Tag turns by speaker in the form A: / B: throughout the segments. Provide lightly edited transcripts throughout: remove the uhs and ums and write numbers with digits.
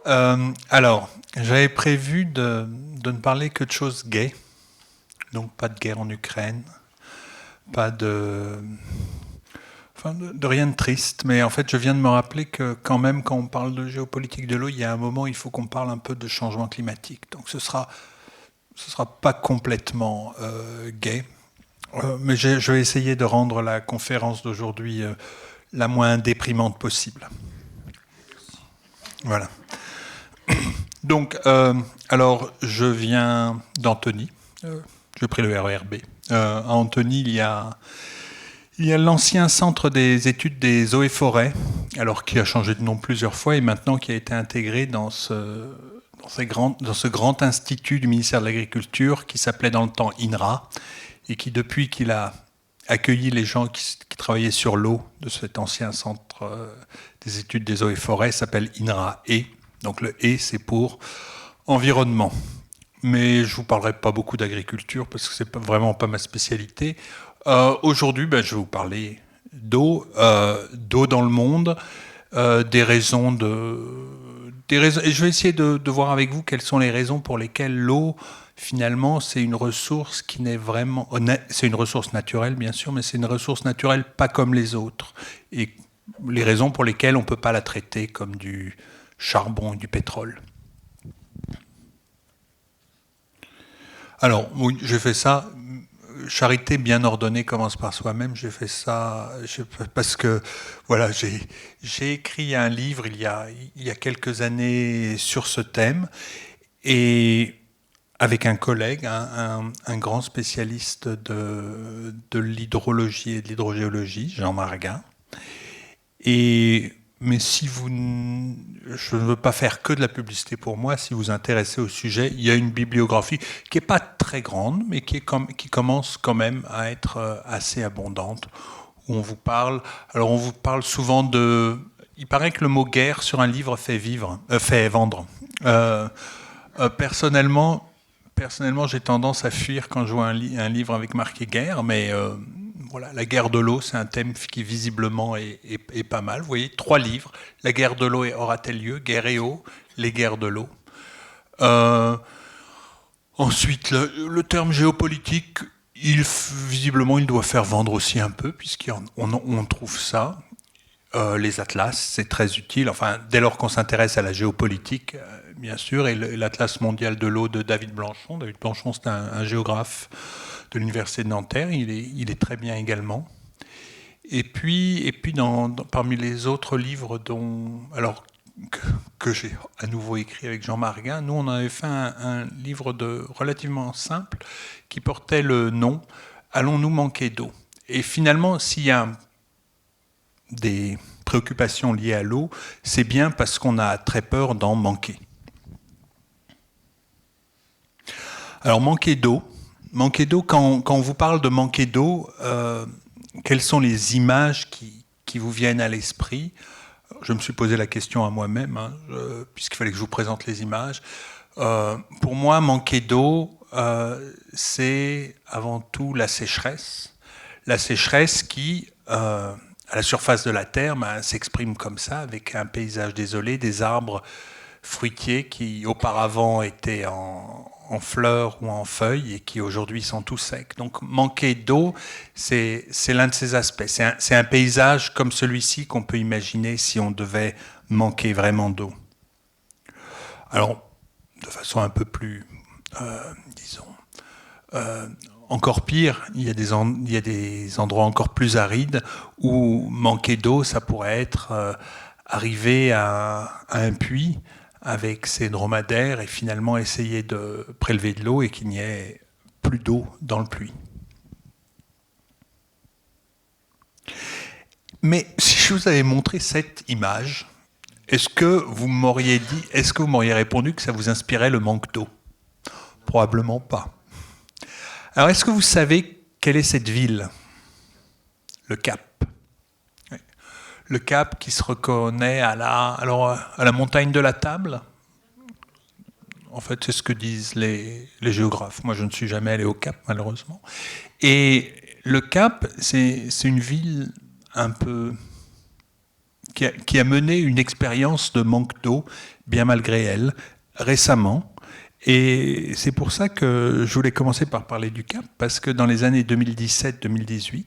A: Alors, j'avais prévu de ne parler que de choses gays, donc pas de guerre en Ukraine, pas de, enfin de rien de triste, mais en fait je viens de me rappeler que quand même quand on parle de géopolitique de l'eau, il y a un moment il faut qu'on parle un peu de changement climatique, donc ce sera pas complètement gay, mais je vais essayer de rendre la conférence d'aujourd'hui la moins déprimante possible. Voilà. Donc, alors, je viens d'Antony. J'ai pris le RERB. À Antony, il y a l'ancien centre des études des eaux et forêts, alors qui a changé de nom plusieurs fois et maintenant qui a été intégré dans ce grand institut du ministère de l'Agriculture qui s'appelait dans le temps INRA et qui, depuis qu'il a accueilli les gens qui travaillaient sur l'eau de cet ancien centre des études des eaux et forêts, s'appelle INRA-E. Donc le E, c'est pour environnement. Mais je ne vous parlerai pas beaucoup d'agriculture parce que ce n'est vraiment pas ma spécialité. Aujourd'hui, je vais vous parler d'eau, d'eau dans le monde, des raisons et je vais essayer de voir avec vous quelles sont les raisons pour lesquelles l'eau, finalement, c'est une ressource qui n'est vraiment... C'est une ressource naturelle, bien sûr, mais c'est une ressource naturelle pas comme les autres. Et les raisons pour lesquelles on ne peut pas la traiter comme du charbon et du pétrole. Alors, oui, j'ai fait ça. Charité bien ordonnée commence par soi-même. J'ai fait ça parce que, voilà, j'ai écrit un livre il y a quelques années sur ce thème, et avec un collègue, un grand spécialiste de l'hydrologie et de l'hydrogéologie, Jean Marguin. Mais je ne veux pas faire que de la publicité pour moi. Si vous vous intéressez au sujet, il y a une bibliographie qui n'est pas très grande, mais qui commence quand même à être assez abondante. Où on vous parle. Alors on vous parle souvent de. Il paraît que le mot guerre sur un livre fait vendre. Personnellement, j'ai tendance à fuir quand je vois un livre avec marqué guerre, mais voilà, la guerre de l'eau, c'est un thème qui visiblement est pas mal. Vous voyez, 3 livres. La guerre de l'eau aura-t-elle lieu? Guerre et eau, les guerres de l'eau. Euh, Ensuite, le terme géopolitique, visiblement, il doit faire vendre aussi un peu, puisqu'on trouve ça. Les atlas, c'est très utile. Enfin, dès lors qu'on s'intéresse à la géopolitique, bien sûr, et l'Atlas mondial de l'eau de David Blanchon. David Blanchon, c'est un géographe de l'université de Nanterre. Il est très bien également. Et puis parmi les autres livres que j'ai à nouveau écrit avec Jean Marguin, nous on avait fait un livre relativement simple qui portait le nom Allons-nous manquer d'eau? Et finalement, s'il y a des préoccupations liées à l'eau, c'est bien parce qu'on a très peur d'en manquer. Alors manquer d'eau, quand on vous parle de manquer d'eau, quelles sont les images qui vous viennent à l'esprit? Je me suis posé la question à moi-même, puisqu'il fallait que je vous présente les images. Pour moi, manquer d'eau, c'est avant tout la sécheresse. La sécheresse qui, à la surface de la Terre, s'exprime comme ça, avec un paysage désolé, des arbres fruitiers qui auparavant étaient en fleurs ou en feuilles et qui aujourd'hui sont tout secs. Donc manquer d'eau, c'est l'un de ces aspects. C'est un paysage comme celui-ci qu'on peut imaginer si on devait manquer vraiment d'eau. Alors, de façon un peu plus, disons, encore pire, il y a des endroits encore plus arides où manquer d'eau, ça pourrait être arriver à un puits avec ses dromadaires et finalement essayer de prélever de l'eau et qu'il n'y ait plus d'eau dans le puits. Mais si je vous avais montré cette image, est-ce que vous m'auriez répondu que ça vous inspirait le manque d'eau? Probablement pas. Alors, est-ce que vous savez quelle est cette ville? Le Cap. Oui. Le Cap qui se reconnaît à la montagne de la Table. En fait, c'est ce que disent les géographes. Moi, je ne suis jamais allé au Cap, malheureusement. Et le Cap, c'est une ville un peu qui a mené une expérience de manque d'eau, bien malgré elle, récemment. Et c'est pour ça que je voulais commencer par parler du Cap, parce que dans les années 2017-2018,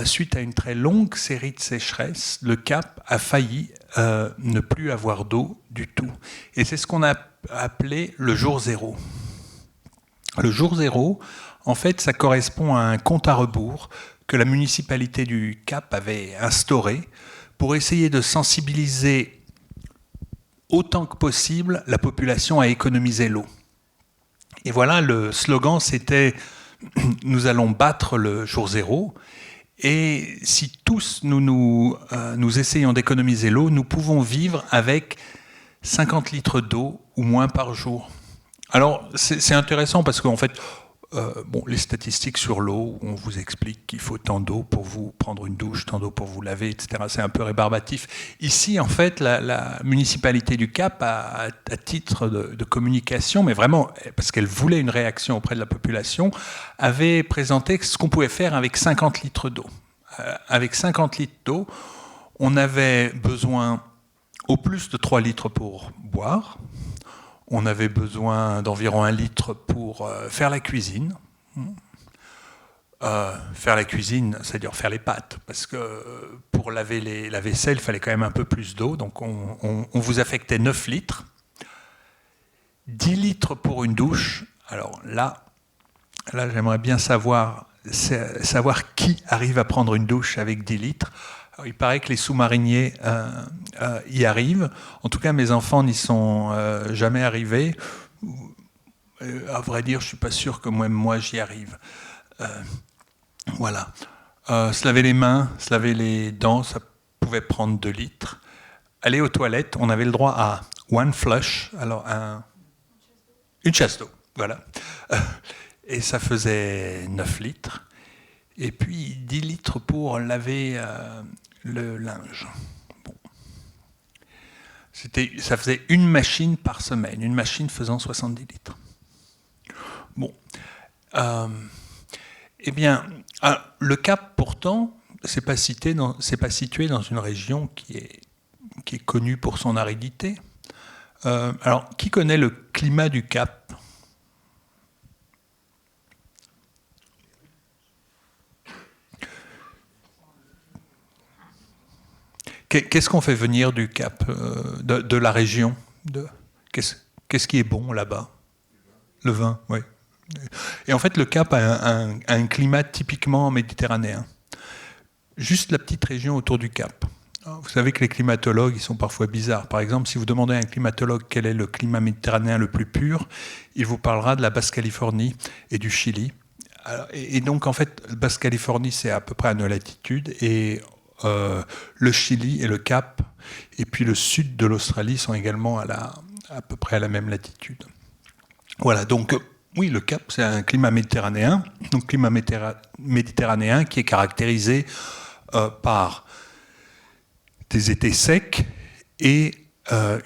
A: suite à une très longue série de sécheresses, le Cap a failli ne plus avoir d'eau du tout. Et c'est ce qu'on a appelé le jour zéro. Le jour zéro, en fait, ça correspond à un compte à rebours que la municipalité du Cap avait instauré pour essayer de sensibiliser autant que possible la population à économiser l'eau. Et voilà, le slogan, c'était « Nous allons battre le jour zéro ». Et si tous nous essayons d'économiser l'eau, nous pouvons vivre avec 50 litres d'eau ou moins par jour. Alors, c'est intéressant parce qu'en fait, les statistiques sur l'eau, on vous explique qu'il faut tant d'eau pour vous prendre une douche, tant d'eau pour vous laver, etc. C'est un peu rébarbatif. Ici, en fait, la municipalité du Cap, à titre de communication, mais vraiment parce qu'elle voulait une réaction auprès de la population, avait présenté ce qu'on pouvait faire avec 50 litres d'eau. Avec 50 litres d'eau, on avait besoin au plus de 3 litres pour boire. On avait besoin d'environ 1 litre pour faire la cuisine. Faire la cuisine, c'est-à-dire faire les pâtes, parce que pour laver la vaisselle, il fallait quand même un peu plus d'eau, donc on vous affectait 9 litres. 10 litres pour une douche. Alors là j'aimerais bien savoir qui arrive à prendre une douche avec 10 litres. Alors, il paraît que les sous-mariniers y arrivent. En tout cas, mes enfants n'y sont jamais arrivés. À vrai dire, je ne suis pas sûr que même moi j'y arrive. Voilà. Se laver les mains, se laver les dents, ça pouvait prendre 2 litres. Aller aux toilettes, on avait le droit à one flush, alors une chasse d'eau, voilà. Et ça faisait 9 litres. Et puis 10 litres pour laver le linge. Bon. Ça faisait une machine par semaine, une machine faisant 70 litres. Bon. Eh bien, le Cap, pourtant, c'est pas situé dans une région qui est connue pour son aridité. Alors, qui connaît le climat du Cap ? Qu'est-ce qu'on fait venir du Cap, de la région ? Qu'est-ce qui est bon là-bas ? Le vin, oui. Et en fait, le Cap a un climat typiquement méditerranéen. Juste la petite région autour du Cap. Vous savez que les climatologues, ils sont parfois bizarres. Par exemple, si vous demandez à un climatologue quel est le climat méditerranéen le plus pur, il vous parlera de la Basse-Californie et du Chili. Et donc, en fait, la Basse-Californie, c'est à peu près à nos latitudes, et le Chili et le Cap, et puis le sud de l'Australie sont également à peu près à la même latitude. Voilà, donc oui, le Cap, c'est un climat méditerranéen, donc climat méditerranéen qui est caractérisé par des étés secs et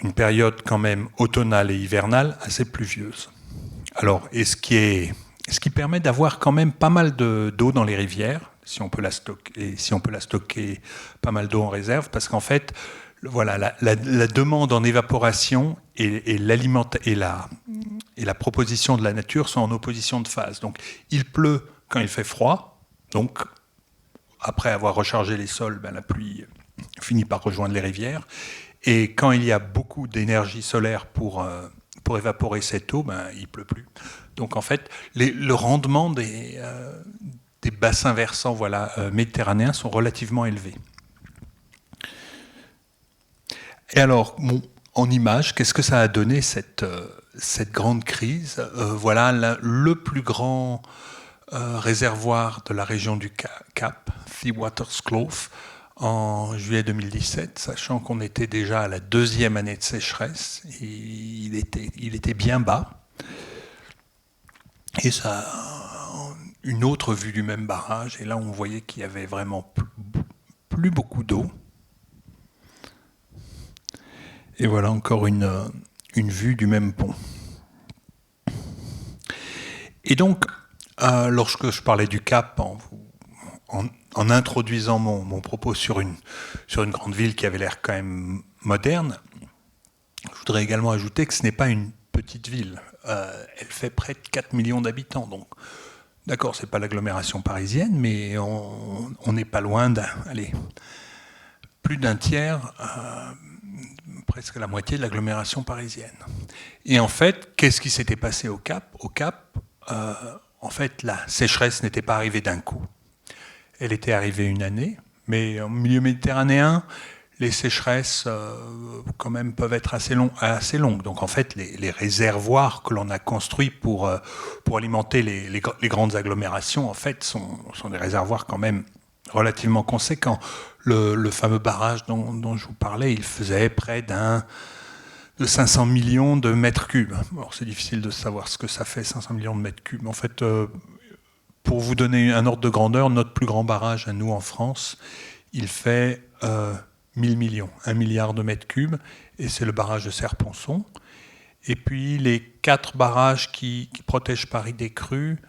A: une période quand même automnale et hivernale assez pluvieuse. Alors, et ce qui permet d'avoir quand même pas mal d'eau dans les rivières, si on peut la stocker pas mal d'eau en réserve, parce qu'en fait, voilà, la demande en évaporation et la proposition de la nature sont en opposition de phase. Donc, il pleut quand il fait froid, donc après avoir rechargé les sols, la pluie finit par rejoindre les rivières, et quand il y a beaucoup d'énergie solaire pour évaporer cette eau, il ne pleut plus. Donc en fait, le rendement des bassins versants méditerranéens sont relativement élevés. Et alors, en image, qu'est-ce que ça a donné cette grande crise ? Voilà le plus grand réservoir de la région du Cap, The Waters Kloof, en juillet 2017, sachant qu'on était déjà à la 2e année de sécheresse. Et il était bien bas. Et ça a une autre vue du même barrage. Et là, on voyait qu'il y avait vraiment plus beaucoup d'eau. Et voilà encore une vue du même pont. Et donc, lorsque je parlais du Cap en introduisant mon propos sur une grande ville qui avait l'air quand même moderne, je voudrais également ajouter que ce n'est pas une petite ville. Elle fait près de 4 millions d'habitants. Donc, d'accord, ce n'est pas l'agglomération parisienne, mais on n'est pas loin plus d'un tiers, presque la moitié de l'agglomération parisienne. Et en fait, qu'est-ce qui s'était passé au Cap ? Au Cap, en fait, la sécheresse n'était pas arrivée d'un coup. Elle était arrivée une année, mais au milieu méditerranéen, les sécheresses, quand même, peuvent être assez longues. Donc, en fait, les réservoirs que l'on a construits pour alimenter les grandes agglomérations, en fait, sont des réservoirs quand même relativement conséquents. Le fameux barrage dont je vous parlais, il faisait près de 500 millions de mètres cubes. Alors, c'est difficile de savoir ce que ça fait, 500 millions de mètres cubes. En fait, pour vous donner un ordre de grandeur, notre plus grand barrage à nous en France, il fait 1000 millions, 1 milliard de mètres cubes, et c'est le barrage de Serre-Ponçon. Et puis les 4 barrages qui protègent Paris des crues,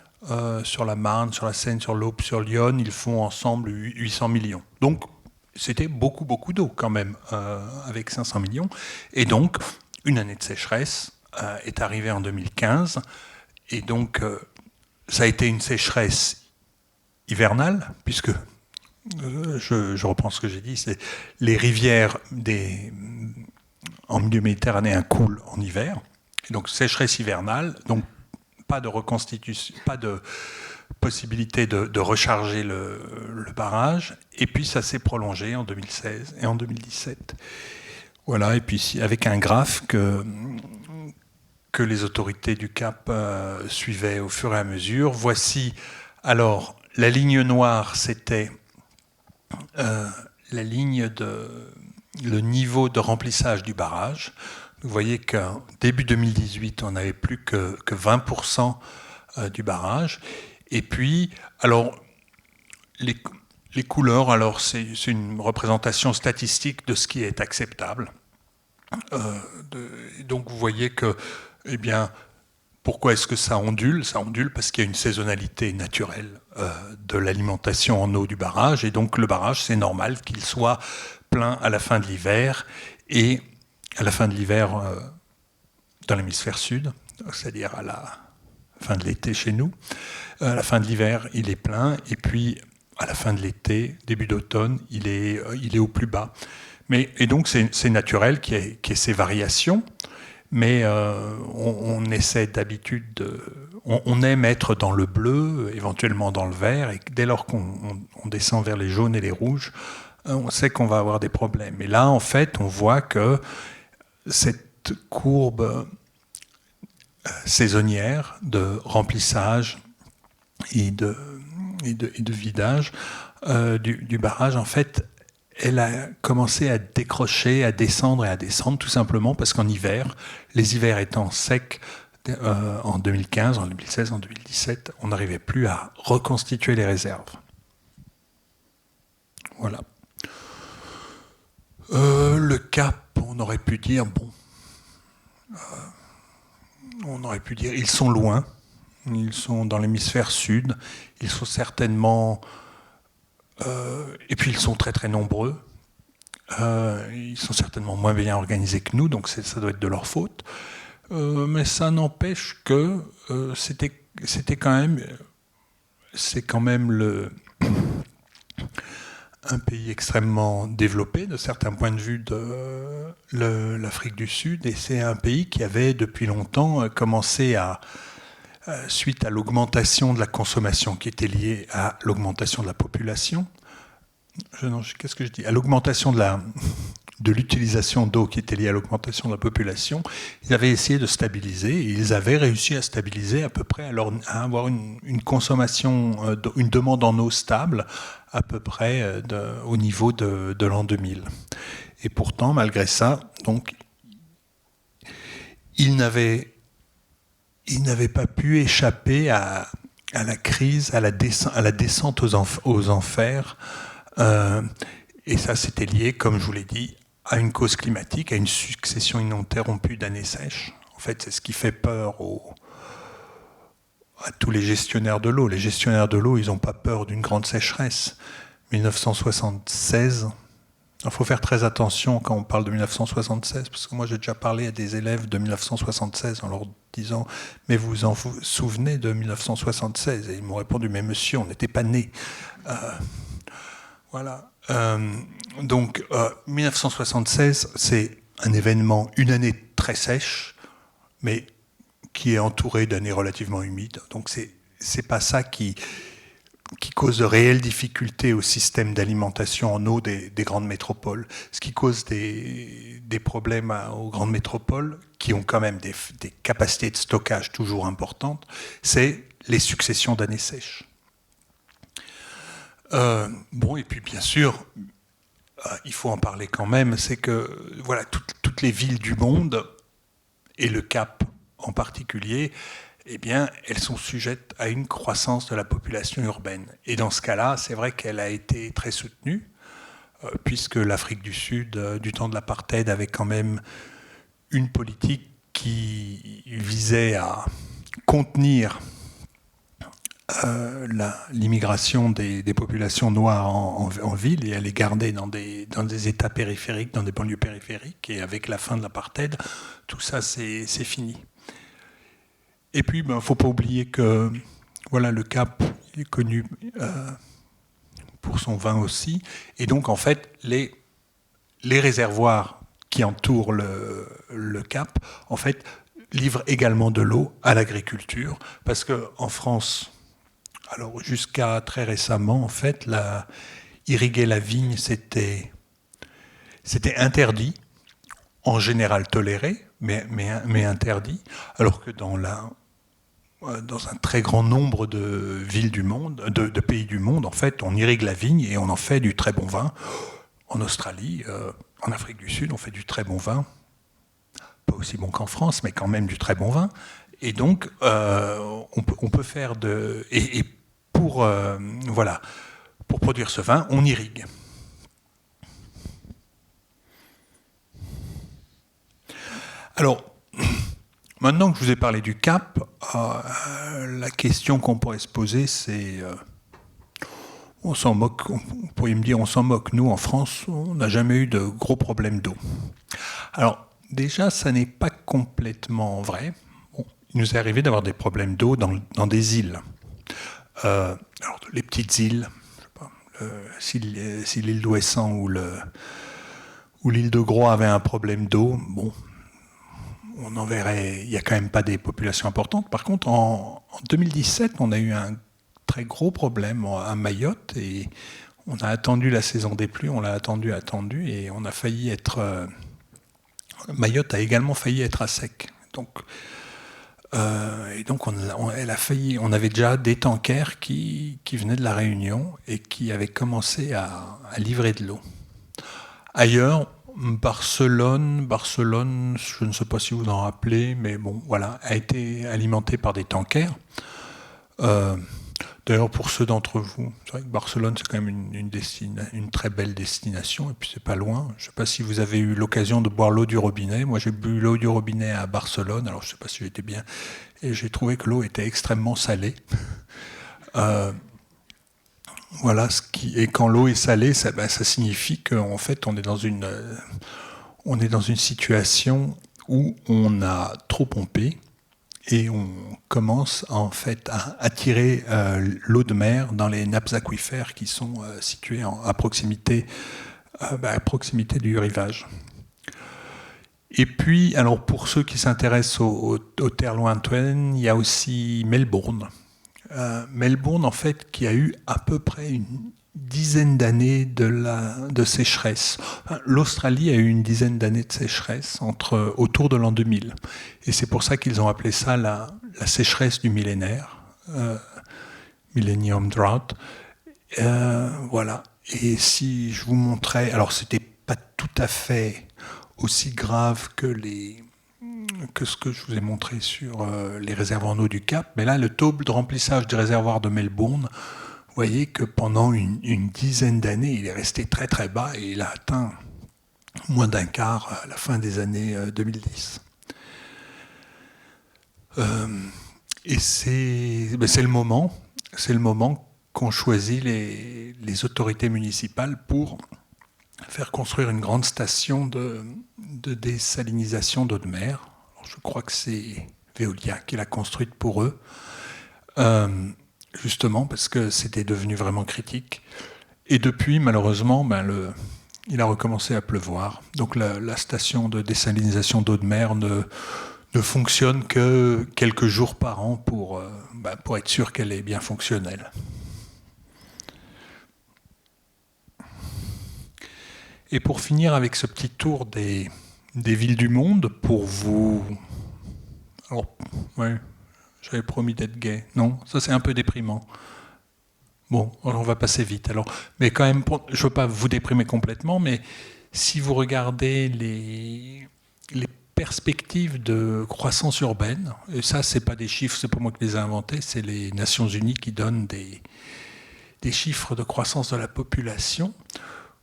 A: sur la Marne, sur la Seine, sur l'Aube, sur l'Yonne, ils font ensemble 800 millions. Donc c'était beaucoup d'eau quand même, avec 500 millions. Et donc une année de sécheresse est arrivée en 2015, et donc ça a été une sécheresse hivernale, puisque, je reprends ce que j'ai dit, c'est les rivières en milieu méditerranéen coulent en hiver, et donc sécheresse hivernale, donc pas de reconstitution, pas de possibilité de recharger le barrage, et puis ça s'est prolongé en 2016 et en 2017. Voilà, et puis avec un graphe que les autorités du Cap suivaient au fur et à mesure. Voici, alors, la ligne noire, c'était le niveau de remplissage du barrage. Vous voyez qu'en début 2018, on n'avait plus que 20% du barrage. Et puis, alors, les couleurs, alors c'est une représentation statistique de ce qui est acceptable. Donc vous voyez que, eh bien, pourquoi est-ce que ça ondule ? Ça ondule parce qu'il y a une saisonnalité naturelle de l'alimentation en eau du barrage, et donc le barrage, c'est normal qu'il soit plein à la fin de l'hiver, et à la fin de l'hiver dans l'hémisphère sud, c'est-à-dire à la fin de l'été chez nous. À la fin de l'hiver, il est plein, et puis à la fin de l'été, début d'automne, il est au plus bas. Et donc c'est naturel qu'il y ait ces variations, mais on essaie d'habitude, on aime être dans le bleu, éventuellement dans le vert, et dès lors qu'on descend vers les jaunes et les rouges, on sait qu'on va avoir des problèmes. Et là, en fait, on voit que cette courbe saisonnière de remplissage et de vidage du barrage, en fait, elle a commencé à décrocher, à descendre, tout simplement parce qu'en hiver, les hivers étant secs en 2015, en 2016, en 2017, on n'arrivait plus à reconstituer les réserves. Voilà. Le Cap, on aurait pu dire, ils sont loin, ils sont dans l'hémisphère sud, ils sont certainement... et puis ils sont très très nombreux. Ils sont certainement moins bien organisés que nous, donc ça doit être de leur faute. Mais ça n'empêche que c'est quand même un pays extrêmement développé de certains points de vue de l'Afrique du Sud, et c'est un pays qui avait depuis longtemps commencé suite à l'augmentation de la consommation qui était liée à l'augmentation de la population. Qu'est-ce que je dis ? À l'augmentation de l'utilisation d'eau qui était liée à l'augmentation de la population, ils avaient essayé de stabiliser, et ils avaient réussi à stabiliser à peu près, à avoir une consommation, une demande en eau stable à peu près au niveau de l'an 2000. Et pourtant, malgré ça, donc, ils n'avaient pas pu échapper à la crise, à la descente aux enfers. Et ça, c'était lié, comme je vous l'ai dit, à une cause climatique, à une succession ininterrompue d'années sèches. En fait, c'est ce qui fait peur à tous les gestionnaires de l'eau. Les gestionnaires de l'eau, ils n'ont pas peur d'une grande sécheresse, 1976. Il faut faire très attention quand on parle de 1976, parce que moi j'ai déjà parlé à des élèves de 1976 en leur disant « Mais vous vous souvenez de 1976 ?» Et ils m'ont répondu « Mais monsieur, on n'était pas nés. » Voilà. Donc 1976, c'est un événement, une année très sèche, mais qui est entourée d'années relativement humides. Donc c'est pas ça qui cause de réelles difficultés au système d'alimentation en eau des grandes métropoles. Ce qui cause des problèmes aux grandes métropoles, qui ont quand même des capacités de stockage toujours importantes, c'est les successions d'années sèches. Bon, et puis bien sûr, il faut en parler quand même, c'est que voilà, toutes les villes du monde, et le Cap en particulier, eh bien, elles sont sujettes à une croissance de la population urbaine. Et dans ce cas-là, c'est vrai qu'elle a été très soutenue, puisque l'Afrique du Sud, du temps de l'apartheid, avait quand même une politique qui visait à contenir l'immigration des populations noires en ville et à les garder dans des États périphériques, dans des banlieues périphériques. Et avec la fin de l'apartheid, tout ça, c'est fini. Et puis, il ne faut pas oublier que voilà, le Cap est connu pour son vin aussi. Et donc, en fait, les réservoirs qui entourent le Cap, en fait, livrent également de l'eau à l'agriculture. Parce qu'en France, alors jusqu'à très récemment, en fait, irriguer la vigne, c'était interdit, en général toléré, mais interdit, alors que dans un très grand nombre de villes du monde, de pays du monde, en fait, on irrigue la vigne et on en fait du très bon vin. En Australie, en Afrique du Sud, on fait du très bon vin. Pas aussi bon qu'en France, mais quand même du très bon vin. Et donc, on peut faire et pour produire ce vin, on irrigue. Alors, maintenant que je vous ai parlé du Cap, la question qu'on pourrait se poser, c'est on s'en moque, vous pourriez me dire, on s'en moque. Nous, en France, on n'a jamais eu de gros problèmes d'eau. Alors, déjà, ça n'est pas complètement vrai. Bon, il nous est arrivé d'avoir des problèmes d'eau dans des îles. Alors, les petites îles, je sais pas, si l'île d'Ouessant ou l'île de Groix avait un problème d'eau, bon, on en verrait, il n'y a quand même pas des populations importantes. Par contre, en 2017, on a eu un très gros problème à Mayotte et on a attendu la saison des pluies, on l'a attendu et on a failli être... Mayotte a également failli être à sec. Donc, elle a failli, on avait déjà des tankers qui venaient de la Réunion et qui avaient commencé à livrer de l'eau. Ailleurs, Barcelone, je ne sais pas si vous vous en rappelez, mais bon, voilà, a été alimentée par des tankers. D'ailleurs, pour ceux d'entre vous, c'est vrai que Barcelone, c'est quand même une très belle destination, et puis c'est pas loin. Je ne sais pas si vous avez eu l'occasion de boire l'eau du robinet. Moi, j'ai bu l'eau du robinet à Barcelone, alors je ne sais pas si j'étais bien, et j'ai trouvé que l'eau était extrêmement salée. Voilà, et quand l'eau est salée, ça signifie qu'en fait, on est dans une situation où on a trop pompé, et on commence en fait à attirer l'eau de mer dans les nappes aquifères qui sont situées à proximité du rivage. Et puis, alors pour ceux qui s'intéressent aux terres lointaines, il y a aussi Melbourne. Melbourne, en fait, qui a eu à peu près une dizaine d'années de sécheresse. Enfin, l'Australie a eu une dizaine d'années de sécheresse autour de l'an 2000. Et c'est pour ça qu'ils ont appelé ça la sécheresse du millénaire, Millennium Drought. Voilà. Et si je vous montrais... Alors, c'était pas tout à fait aussi grave que ce que je vous ai montré sur les réservoirs en eau du Cap, mais là, le taux de remplissage des réservoirs de Melbourne, vous voyez que pendant une dizaine d'années, il est resté très très bas et il a atteint moins d'un quart à la fin des années 2010. Et c'est le moment qu'ont choisi les autorités municipales pour faire construire une grande station de désalinisation d'eau de mer. Alors, je crois que c'est Veolia qui l'a construite pour eux, justement parce que c'était devenu vraiment critique. Et depuis, malheureusement, il a recommencé à pleuvoir. Donc la station de désalinisation d'eau de mer ne fonctionne que quelques jours par an pour être sûr qu'elle est bien fonctionnelle. Et pour finir avec ce petit tour des villes du monde, pour vous... Alors, ouais, j'avais promis d'être gai. Non, ça c'est un peu déprimant. Bon, on va passer vite. Alors, mais quand même, je ne veux pas vous déprimer complètement, mais si vous regardez les perspectives de croissance urbaine, et ça, c'est pas des chiffres, c'est pas moi qui les ai inventés, c'est les Nations Unies qui donnent des chiffres de croissance de la population.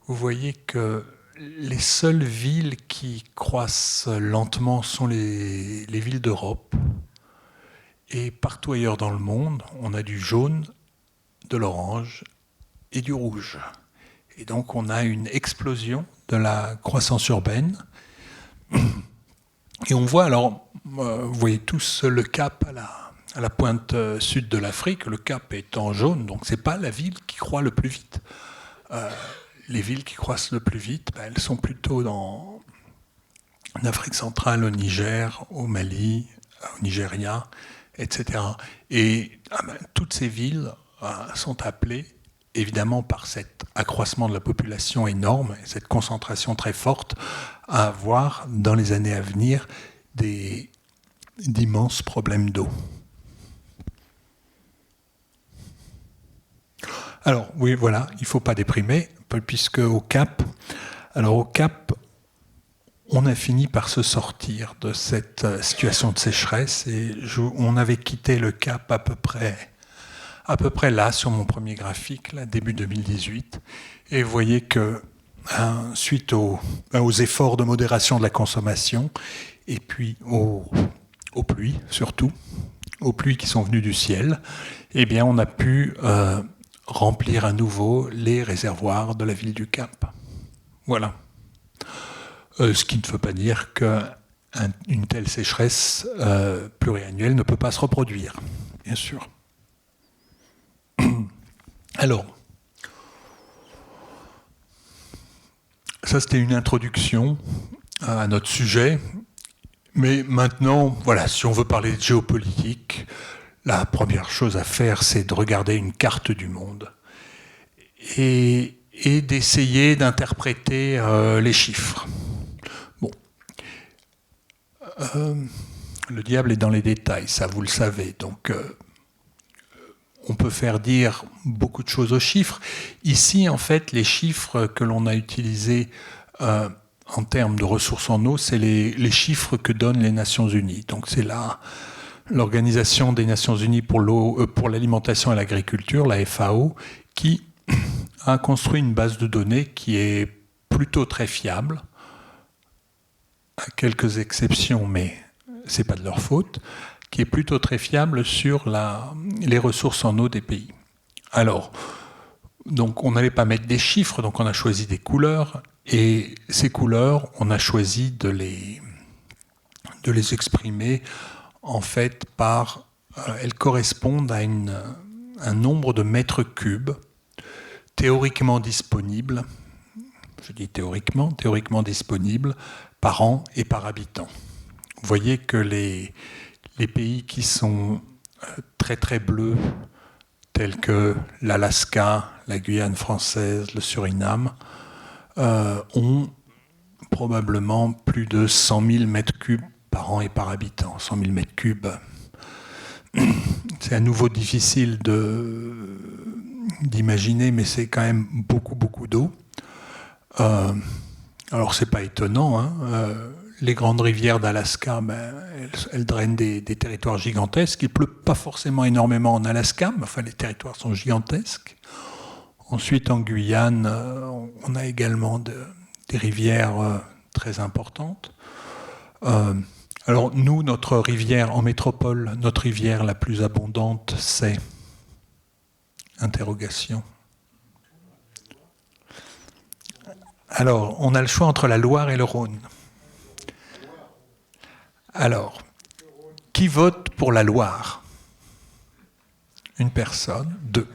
A: Vous voyez que les seules villes qui croissent lentement sont les villes d'Europe. Et partout ailleurs dans le monde, on a du jaune, de l'orange et du rouge. Et donc on a une explosion de la croissance urbaine. Et on voit, alors, vous voyez tous le Cap à la pointe sud de l'Afrique, le Cap est en jaune, donc c'est pas la ville qui croît le plus vite. Les villes qui croissent le plus vite, elles sont plutôt en Afrique centrale, au Niger, au Mali, au Nigeria, etc. Et toutes ces villes sont appelées, évidemment par cet accroissement de la population énorme, et cette concentration très forte, à avoir dans les années à venir d'immenses problèmes d'eau. Alors oui, voilà, il ne faut pas déprimer, puisque au Cap, on a fini par se sortir de cette situation de sécheresse, et on avait quitté le Cap à peu près là, sur mon premier graphique, là, début 2018, et vous voyez que suite aux efforts de modération de la consommation, et puis aux pluies surtout, aux pluies qui sont venues du ciel, eh bien on a pu remplir à nouveau les réservoirs de la ville du Cap. Voilà. Ce qui ne veut pas dire qu'une telle sécheresse pluriannuelle ne peut pas se reproduire, bien sûr. Alors, ça c'était une introduction à notre sujet, mais maintenant, voilà, si on veut parler de géopolitique, la première chose à faire, c'est de regarder une carte du monde et d'essayer d'interpréter les chiffres. Bon, le diable est dans les détails, ça vous le savez, donc on peut faire dire beaucoup de choses aux chiffres. Ici, en fait, les chiffres que l'on a utilisés en termes de ressources en eau, c'est les chiffres que donnent les Nations Unies. Donc c'est l'Organisation des Nations Unies pour l'alimentation et l'agriculture, la FAO, qui a construit une base de données qui est plutôt très fiable, à quelques exceptions, mais ce n'est pas de leur faute, qui est plutôt très fiable sur les ressources en eau des pays. Alors, donc on n'allait pas mettre des chiffres, donc on a choisi des couleurs, et ces couleurs, on a choisi de les exprimer en fait elles correspondent à un nombre de mètres cubes théoriquement disponibles, je dis théoriquement disponibles par an et par habitant. Vous voyez que les pays qui sont très très bleus, tels que l'Alaska, la Guyane française, le Suriname, ont probablement plus de 100 000 mètres cubes par an et par habitant. 100 000 mètres cubes, c'est à nouveau difficile d'imaginer, mais c'est quand même beaucoup, beaucoup d'eau. Alors, c'est pas étonnant, hein. Les grandes rivières d'Alaska, elles drainent des territoires gigantesques. Il ne pleut pas forcément énormément en Alaska, mais enfin, les territoires sont gigantesques. Ensuite, en Guyane, on a également des rivières très importantes. Alors, nous, notre rivière en métropole, notre rivière la plus abondante, c'est Interrogation. Alors, on a le choix entre la Loire et le Rhône. Alors, qui vote pour la Loire? Une personne, deux.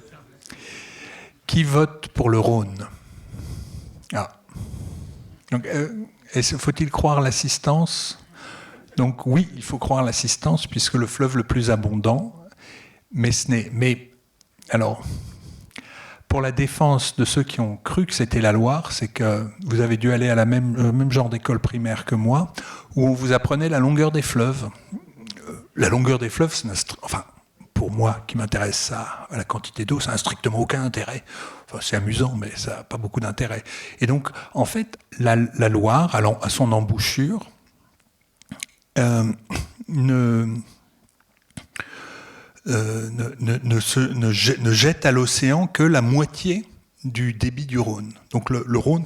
A: Qui vote pour le Rhône? Ah. Donc, faut-il croire l'assistance? Donc oui, il faut croire l'assistance puisque le fleuve le plus abondant, mais ce n'est... Mais alors, pour la défense de ceux qui ont cru que c'était la Loire, c'est que vous avez dû aller à même genre d'école primaire que moi, où on vous apprenait la longueur des fleuves. La longueur des fleuves, enfin, pour moi qui m'intéresse à la quantité d'eau, ça n'a strictement aucun intérêt. Enfin, c'est amusant, mais ça n'a pas beaucoup d'intérêt. Et donc, en fait, la Loire, à son embouchure, ne jette à l'océan que la moitié du débit du Rhône. Donc le Rhône,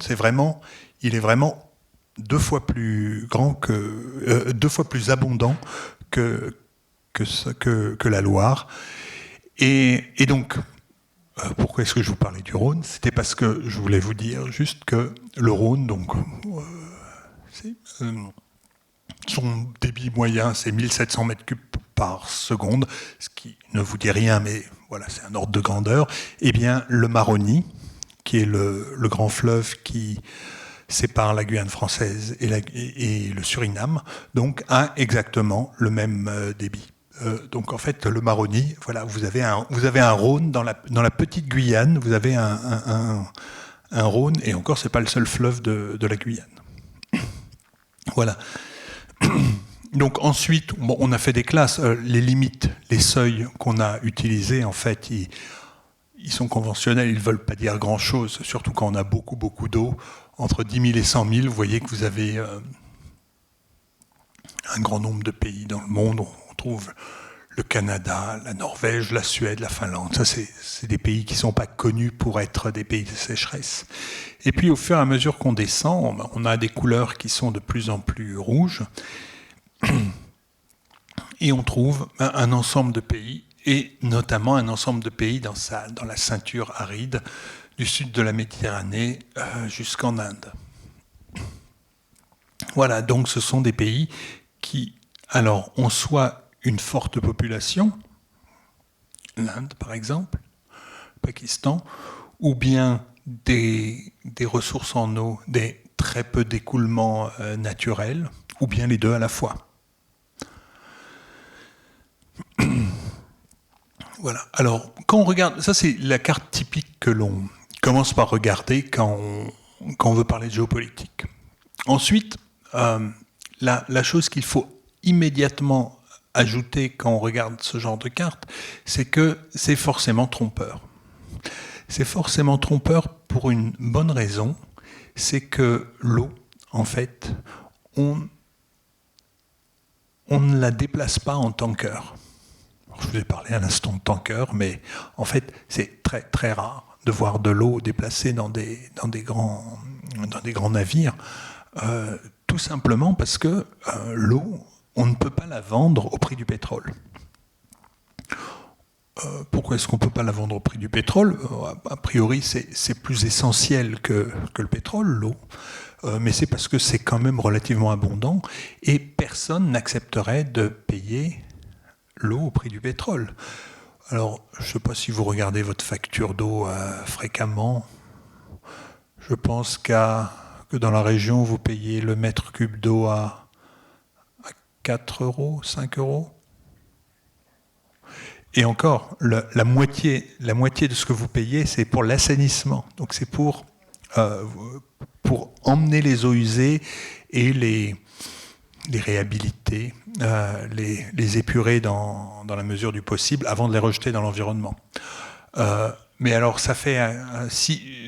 A: il est vraiment 2 fois plus grand que 2 fois plus abondant que la Loire. Et donc, pourquoi est-ce que je vous parlais du Rhône? C'était parce que je voulais vous dire juste que le Rhône, donc, son débit moyen, c'est 1700 mètres cubes par seconde, ce qui ne vous dit rien, mais voilà, c'est un ordre de grandeur. Eh bien, le Maroni, qui est le grand fleuve qui sépare la Guyane française et le Suriname, donc a exactement le même débit. Donc en fait, le Maroni, voilà, vous avez un Rhône dans la petite Guyane, vous avez un Rhône, et encore, c'est pas le seul fleuve de la Guyane. Voilà. Donc ensuite, bon, on a fait des classes. Les limites, les seuils qu'on a utilisés, en fait, ils sont conventionnels, ils ne veulent pas dire grand-chose, surtout quand on a beaucoup, beaucoup d'eau. Entre 10 000 et 100 000, vous voyez que vous avez un grand nombre de pays dans le monde. On trouve le Canada, la Norvège, la Suède, la Finlande. Ça, c'est des pays qui ne sont pas connus pour être des pays de sécheresse. Et puis, au fur et à mesure qu'on descend, on a des couleurs qui sont de plus en plus rouges. Et on trouve un ensemble de pays, et notamment un ensemble de pays dans la ceinture aride du sud de la Méditerranée jusqu'en Inde. Voilà, donc ce sont des pays qui, alors, ont soit une forte population, l'Inde par exemple, le Pakistan, ou bien des ressources en eau, des très peu d'écoulements naturels, ou bien les deux à la fois. Voilà. Alors, quand on regarde, ça c'est la carte typique que l'on commence par regarder quand on veut parler de géopolitique. Ensuite, la chose qu'il faut immédiatement ajouter quand on regarde ce genre de carte, c'est que c'est forcément trompeur. C'est forcément trompeur pour une bonne raison, c'est que l'eau, en fait, on ne la déplace pas en tanker. Je vous ai parlé à l'instant de tanker, mais en fait, c'est très très rare de voir de l'eau déplacée dans des grands navires, tout simplement parce que l'eau, on ne peut pas la vendre au prix du pétrole. Pourquoi est-ce qu'on ne peut pas la vendre au prix du pétrole? A priori, c'est plus essentiel que le pétrole, l'eau. Mais c'est parce que c'est quand même relativement abondant et personne n'accepterait de payer l'eau au prix du pétrole. Alors, je ne sais pas si vous regardez votre facture d'eau fréquemment. Je pense que dans la région, vous payez le mètre cube d'eau à 4 euros, 5 euros. Et encore, la moitié de ce que vous payez, c'est pour l'assainissement. Donc c'est pour emmener les eaux usées et les réhabiliter, les épurer dans la mesure du possible avant de les rejeter dans l'environnement. Mais alors ça fait,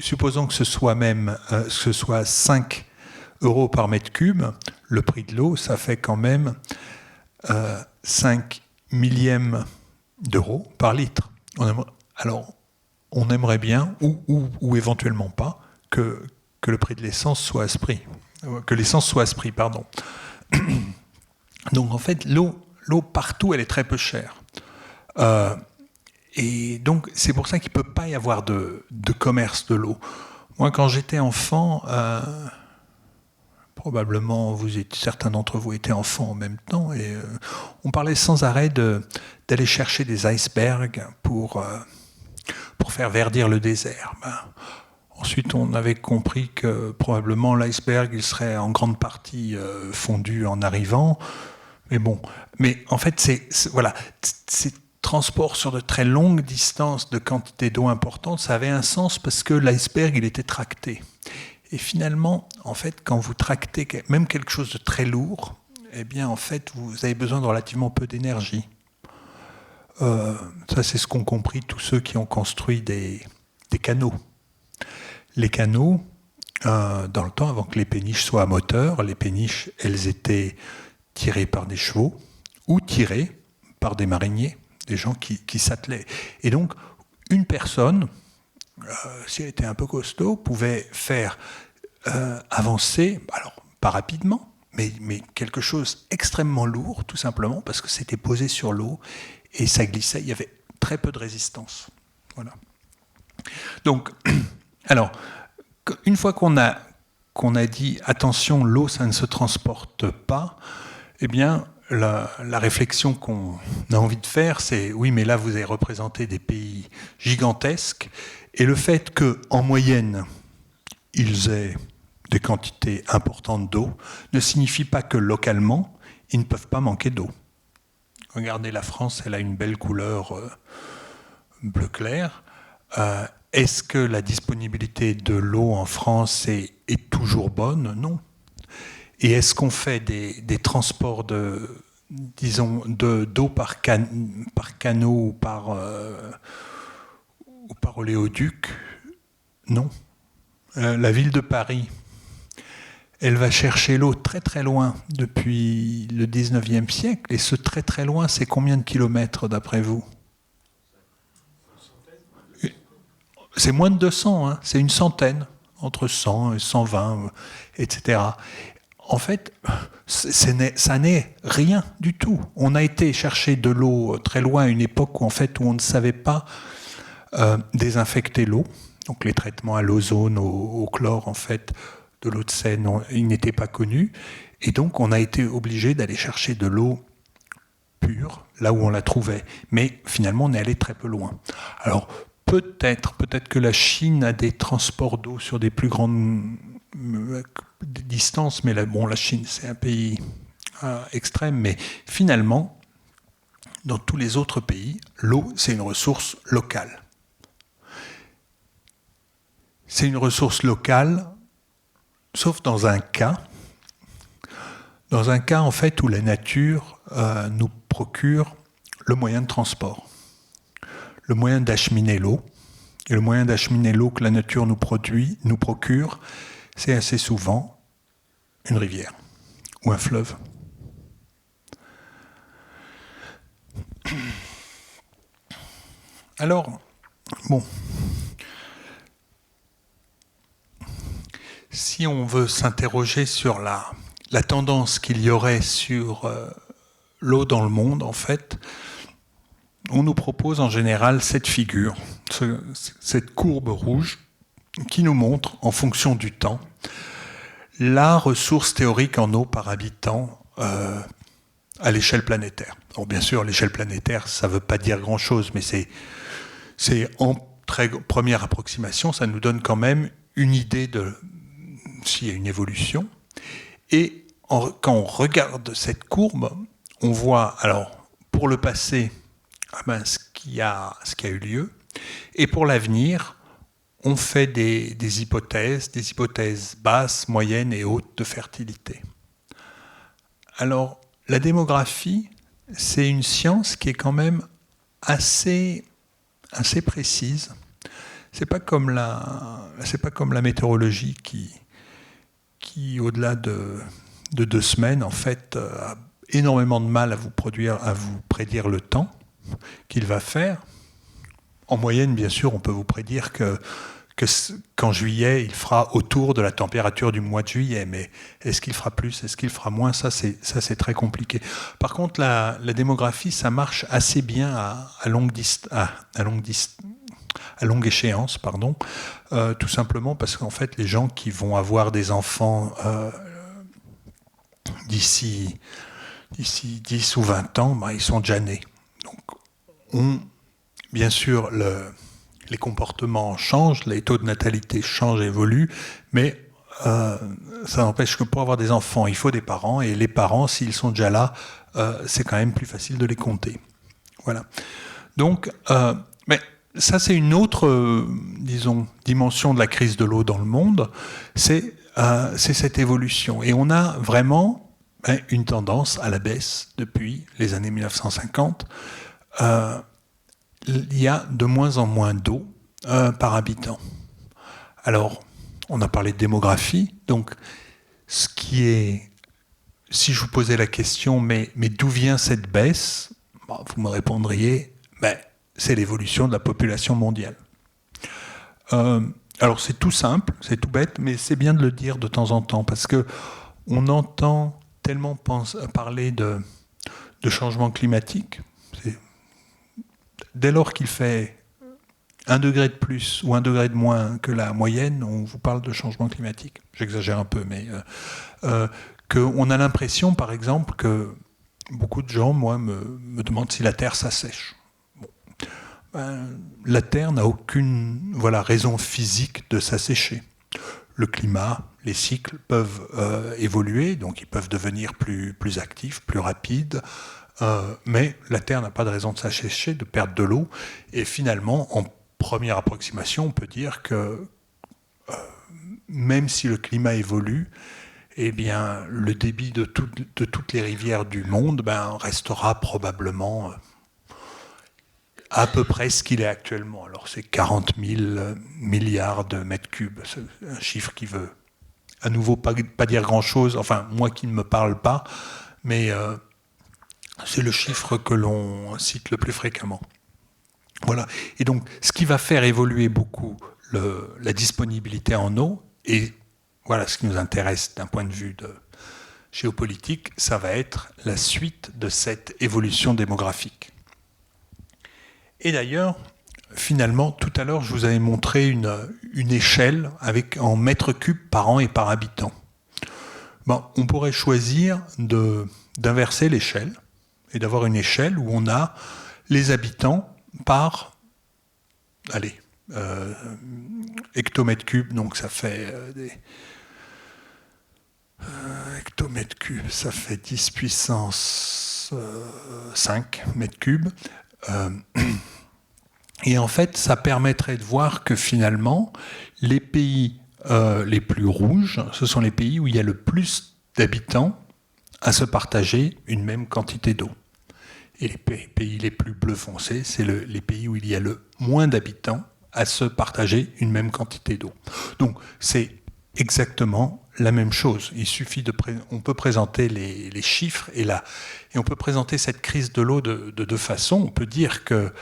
A: supposons que ce soit 5 euros par mètre cube, le prix de l'eau, ça fait quand même 5 millièmes d'euros par litre. On aimerait bien, ou éventuellement pas, que le prix de l'essence soit à ce prix. Que l'essence soit à ce prix, pardon. Donc en fait, l'eau partout, elle est très peu chère. Et donc, c'est pour ça qu'il ne peut pas y avoir de commerce de l'eau. Moi, quand j'étais enfant, probablement certains d'entre vous étaient enfants en même temps, et on parlait sans arrêt d'aller chercher des icebergs pour faire verdir le désert. Ensuite, on avait compris que probablement l'iceberg il serait en grande partie fondu en arrivant. Mais bon, mais en fait, voilà, ces transports sur de très longues distances de quantités d'eau importantes, ça avait un sens parce que l'iceberg, il était tracté. Et finalement, en fait, quand vous tractez même quelque chose de très lourd, eh bien, en fait, vous avez besoin de relativement peu d'énergie. Ça, c'est ce qu'ont compris tous ceux qui ont construit des canaux. Les canaux, dans le temps, avant que les péniches soient à moteur, les péniches, elles étaient tirées par des chevaux ou tirées par des mariniers, des gens qui s'attelaient. Et donc, une personne, si elle était un peu costaud, pouvait faire avancer, alors pas rapidement, mais quelque chose extrêmement lourd, tout simplement, parce que c'était posé sur l'eau et ça glissait, il y avait très peu de résistance. Voilà. Donc, alors, une fois qu'on a dit attention, l'eau, ça ne se transporte pas, eh bien, la réflexion qu'on a envie de faire, c'est oui, mais là, vous avez représenté des pays gigantesques, et le fait qu'en moyenne, ils aient des quantités importantes d'eau ne signifie pas que localement, ils ne peuvent pas manquer d'eau. Regardez, la France, elle a une belle couleur bleu clair. Est-ce que la disponibilité de l'eau en France est toujours bonne? Non. Et est-ce qu'on fait des transports d'eau par canot ou par oléoduc? Non. La ville de Paris, elle va chercher l'eau très très loin depuis le 19e siècle. Et ce très très loin, c'est combien de kilomètres d'après vous? C'est moins de 200, hein, c'est une centaine, entre 100 et 120, etc. En fait, ça n'est rien du tout. On a été chercher de l'eau très loin à une époque où on ne savait pas désinfecter l'eau. Donc les traitements à l'ozone, au chlore, en fait, de l'eau de Seine, ils n'étaient pas connus. Et donc on a été obligé d'aller chercher de l'eau pure, là où on la trouvait. Mais finalement, on est allé très peu loin. Alors, peut-être que la Chine a des transports d'eau sur des plus grandes distances, mais la Chine, c'est un pays extrême, mais finalement, dans tous les autres pays, l'eau, c'est une ressource locale. C'est une ressource locale, sauf dans un cas en fait où la nature nous procure le moyen de transport, le moyen d'acheminer l'eau. Et le moyen d'acheminer l'eau que la nature nous procure, c'est assez souvent une rivière ou un fleuve. Alors, bon, si on veut s'interroger sur la tendance qu'il y aurait sur l'eau dans le monde, en fait, on nous propose en général cette figure, cette courbe rouge, qui nous montre, en fonction du temps, la ressource théorique en eau par habitant à l'échelle planétaire. Alors bien sûr, l'échelle planétaire, ça ne veut pas dire grand-chose, mais c'est en très première approximation, ça nous donne quand même une idée de s'il y a une évolution. Et quand on regarde cette courbe, on voit, alors, pour le passé, ce qui a eu lieu, et pour l'avenir, on fait des hypothèses basses, moyennes et hautes de fertilité. Alors, la démographie, c'est une science qui est quand même assez précise. C'est pas comme la météorologie qui au-delà de 2 semaines, en fait, a énormément de mal à vous prédire le temps qu'il va faire. En moyenne, bien sûr, on peut vous prédire que qu'en juillet, il fera autour de la température du mois de juillet. Mais est-ce qu'il fera plus, est-ce qu'il fera moins? Ça, c'est très compliqué. Par contre, la démographie, ça marche assez bien à longue échéance, pardon, tout simplement parce qu'en fait, les gens qui vont avoir des enfants d'ici 10 ou 20 ans, ils sont déjà nés. Donc, bien sûr, les comportements changent, les taux de natalité changent, évoluent, mais ça n'empêche que pour avoir des enfants, il faut des parents, et les parents, s'ils sont déjà là, c'est quand même plus facile de les compter. Voilà. Donc, mais ça, c'est une autre, disons, dimension de la crise de l'eau dans le monde, c'est cette évolution. Et on a vraiment une tendance à la baisse depuis les années 1950. Il y a de moins en moins d'eau par habitant. Alors, on a parlé de démographie, donc ce qui est... Si je vous posais la question, mais d'où vient cette baisse? Vous me répondriez, c'est l'évolution de la population mondiale. Alors c'est tout simple, c'est tout bête, mais c'est bien de le dire de temps en temps, parce qu'on entend tellement parler de changement climatique. Dès lors qu'il fait 1 degré de plus ou 1 degré de moins que la moyenne, on vous parle de changement climatique. J'exagère un peu, mais qu'on a l'impression, par exemple, que beaucoup de gens, moi, me demandent si la Terre s'assèche. La Terre n'a aucune raison physique de s'assécher. Le climat, les cycles peuvent évoluer, donc ils peuvent devenir plus actifs, plus rapides, mais la Terre n'a pas de raison de s'assécher, de perdre de l'eau. Et finalement, en première approximation, on peut dire que même si le climat évolue, eh bien, le débit de toutes les rivières du monde restera probablement à peu près ce qu'il est actuellement. Alors c'est 40 000 milliards de mètres cubes. C'est un chiffre qui veut à nouveau pas dire grand-chose, enfin moi qui ne me parle pas, mais c'est le chiffre que l'on cite le plus fréquemment. Voilà. Et donc ce qui va faire évoluer beaucoup la disponibilité en eau, et voilà ce qui nous intéresse d'un point de vue de géopolitique, ça va être la suite de cette évolution démographique. Et d'ailleurs, finalement, tout à l'heure, je vous avais montré une échelle en mètres cubes par an et par habitant. On pourrait choisir d'inverser l'échelle et d'avoir une échelle où on a les habitants par, hectomètres cubes, donc ça fait hectomètres cubes, ça fait 10 puissance 5 mètres cubes. Et en fait, ça permettrait de voir que finalement, les pays les plus rouges, ce sont les pays où il y a le plus d'habitants à se partager une même quantité d'eau. Et les pays les plus bleu foncé, c'est les pays où il y a le moins d'habitants à se partager une même quantité d'eau. Donc, c'est exactement la même chose. Il suffit on peut présenter les chiffres et on peut présenter cette crise de l'eau de deux façons. On peut dire que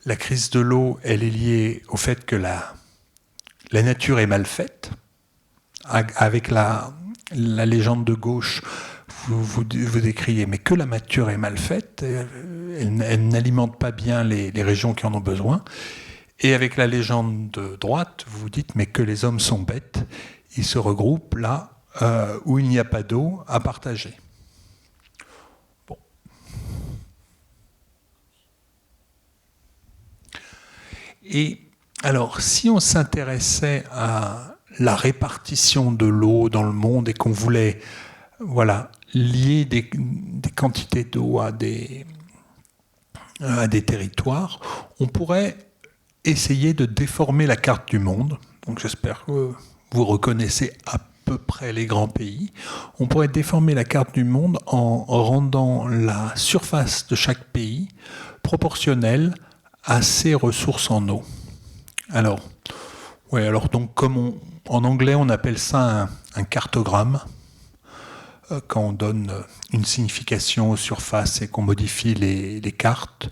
A: la crise de l'eau, elle est liée au fait que la nature est mal faite. Avec la légende de gauche, vous décriez, mais que la nature est mal faite, elle n'alimente pas bien les régions qui en ont besoin. Et avec la légende de droite, vous dites, mais que les hommes sont bêtes, ils se regroupent là où il n'y a pas d'eau à partager. Bon. Et alors, si on s'intéressait à la répartition de l'eau dans le monde et qu'on voulait lier des quantités d'eau à des territoires, on pourrait essayer de déformer la carte du monde. Donc j'espère que vous reconnaissez à peu près les grands pays. On pourrait déformer la carte du monde en rendant la surface de chaque pays proportionnelle à ses ressources en eau. Alors donc comme en anglais on appelle ça un cartogramme, quand on donne une signification aux surfaces et qu'on modifie les cartes.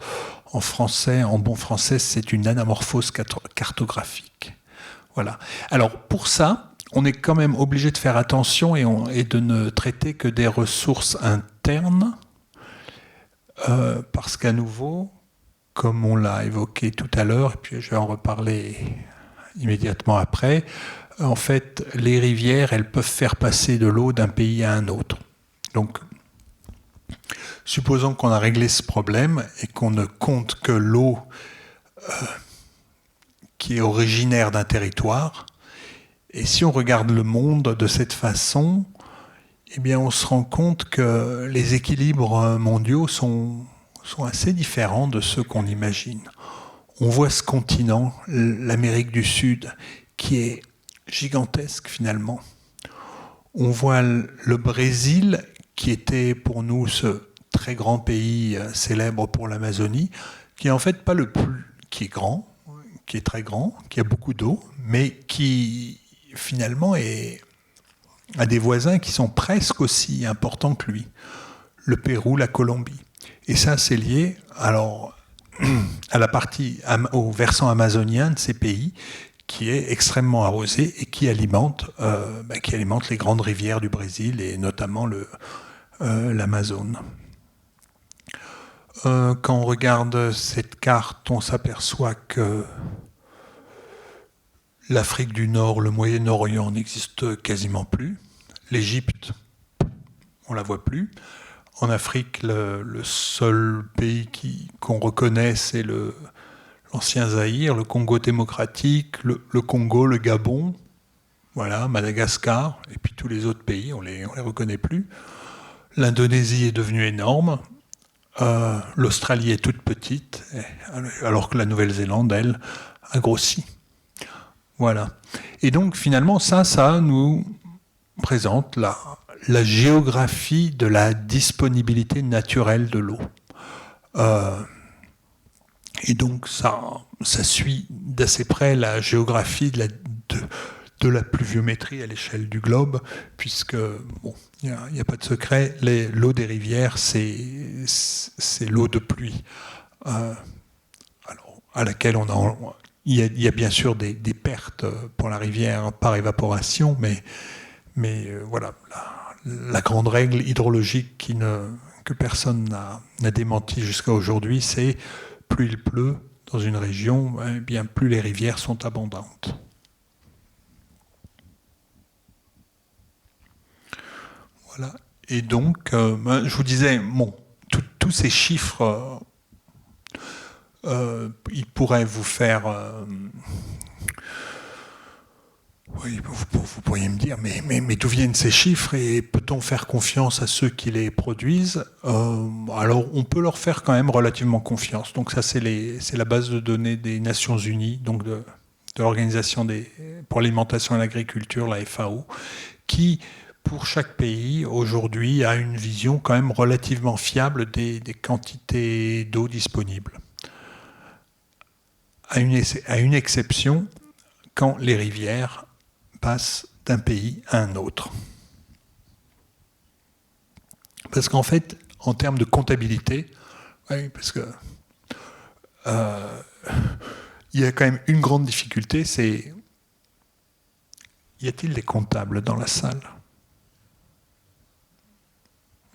A: En français, en bon français, c'est une anamorphose cartographique. Voilà. Alors pour ça, on est quand même obligé de faire attention et de ne traiter que des ressources internes, parce qu'à nouveau, comme on l'a évoqué tout à l'heure, et puis je vais en reparler immédiatement après, en fait, les rivières, elles peuvent faire passer de l'eau d'un pays à un autre. Donc, supposons qu'on a réglé ce problème et qu'on ne compte que l'eau qui est originaire d'un territoire. Et si on regarde le monde de cette façon, eh bien, on se rend compte que les équilibres mondiaux sont assez différents de ceux qu'on imagine. On voit ce continent, l'Amérique du Sud, qui est gigantesque finalement. On voit le Brésil, qui était pour nous ce très grand pays célèbre pour l'Amazonie, qui est en fait pas le plus, qui est grand, qui est très grand, qui a beaucoup d'eau, mais qui finalement a des voisins qui sont presque aussi importants que lui, le Pérou, la Colombie. Et ça, c'est lié alors à la partie, au versant amazonien de ces pays, qui est extrêmement arrosé et qui alimente les grandes rivières du Brésil et notamment l'Amazone. Quand on regarde cette carte, on s'aperçoit que l'Afrique du Nord, le Moyen-Orient n'existe quasiment plus. L'Égypte, on ne la voit plus. En Afrique, le seul pays qu'on reconnaît, c'est l'ancien Zaïre, le Congo démocratique, le Congo, le Gabon, voilà, Madagascar, et puis tous les autres pays, on les reconnaît plus. L'Indonésie est devenue énorme. L'Australie est toute petite, alors que la Nouvelle-Zélande, elle, a grossi. Voilà. Et donc, finalement, ça nous présente la géographie de la disponibilité naturelle de l'eau. Et donc, ça suit d'assez près la géographie de la pluviométrie à l'échelle du globe, puisque, bon, il n'y a pas de secret, l'eau des rivières, c'est l'eau de pluie, alors, à laquelle il y a bien sûr des pertes pour la rivière par évaporation, mais voilà, la grande règle hydrologique que personne n'a démenti jusqu'à aujourd'hui, c'est plus il pleut dans une région, eh bien plus les rivières sont abondantes. Voilà. Et donc, je vous disais, bon, tous ces chiffres, ils pourraient vous faire... oui, vous pourriez me dire, mais d'où viennent ces chiffres et peut-on faire confiance à ceux qui les produisent ? Alors, on peut leur faire quand même relativement confiance. Donc ça, c'est la base de données des Nations Unies, donc de l'Organisation pour l'alimentation et l'agriculture, la FAO, qui, pour chaque pays, aujourd'hui, a une vision quand même relativement fiable des quantités d'eau disponibles. À une exception, quand les rivières passent d'un pays à un autre. Parce qu'en fait, en termes de comptabilité, oui, parce que il y a quand même une grande difficulté, c'est y a-t-il des comptables dans la salle ?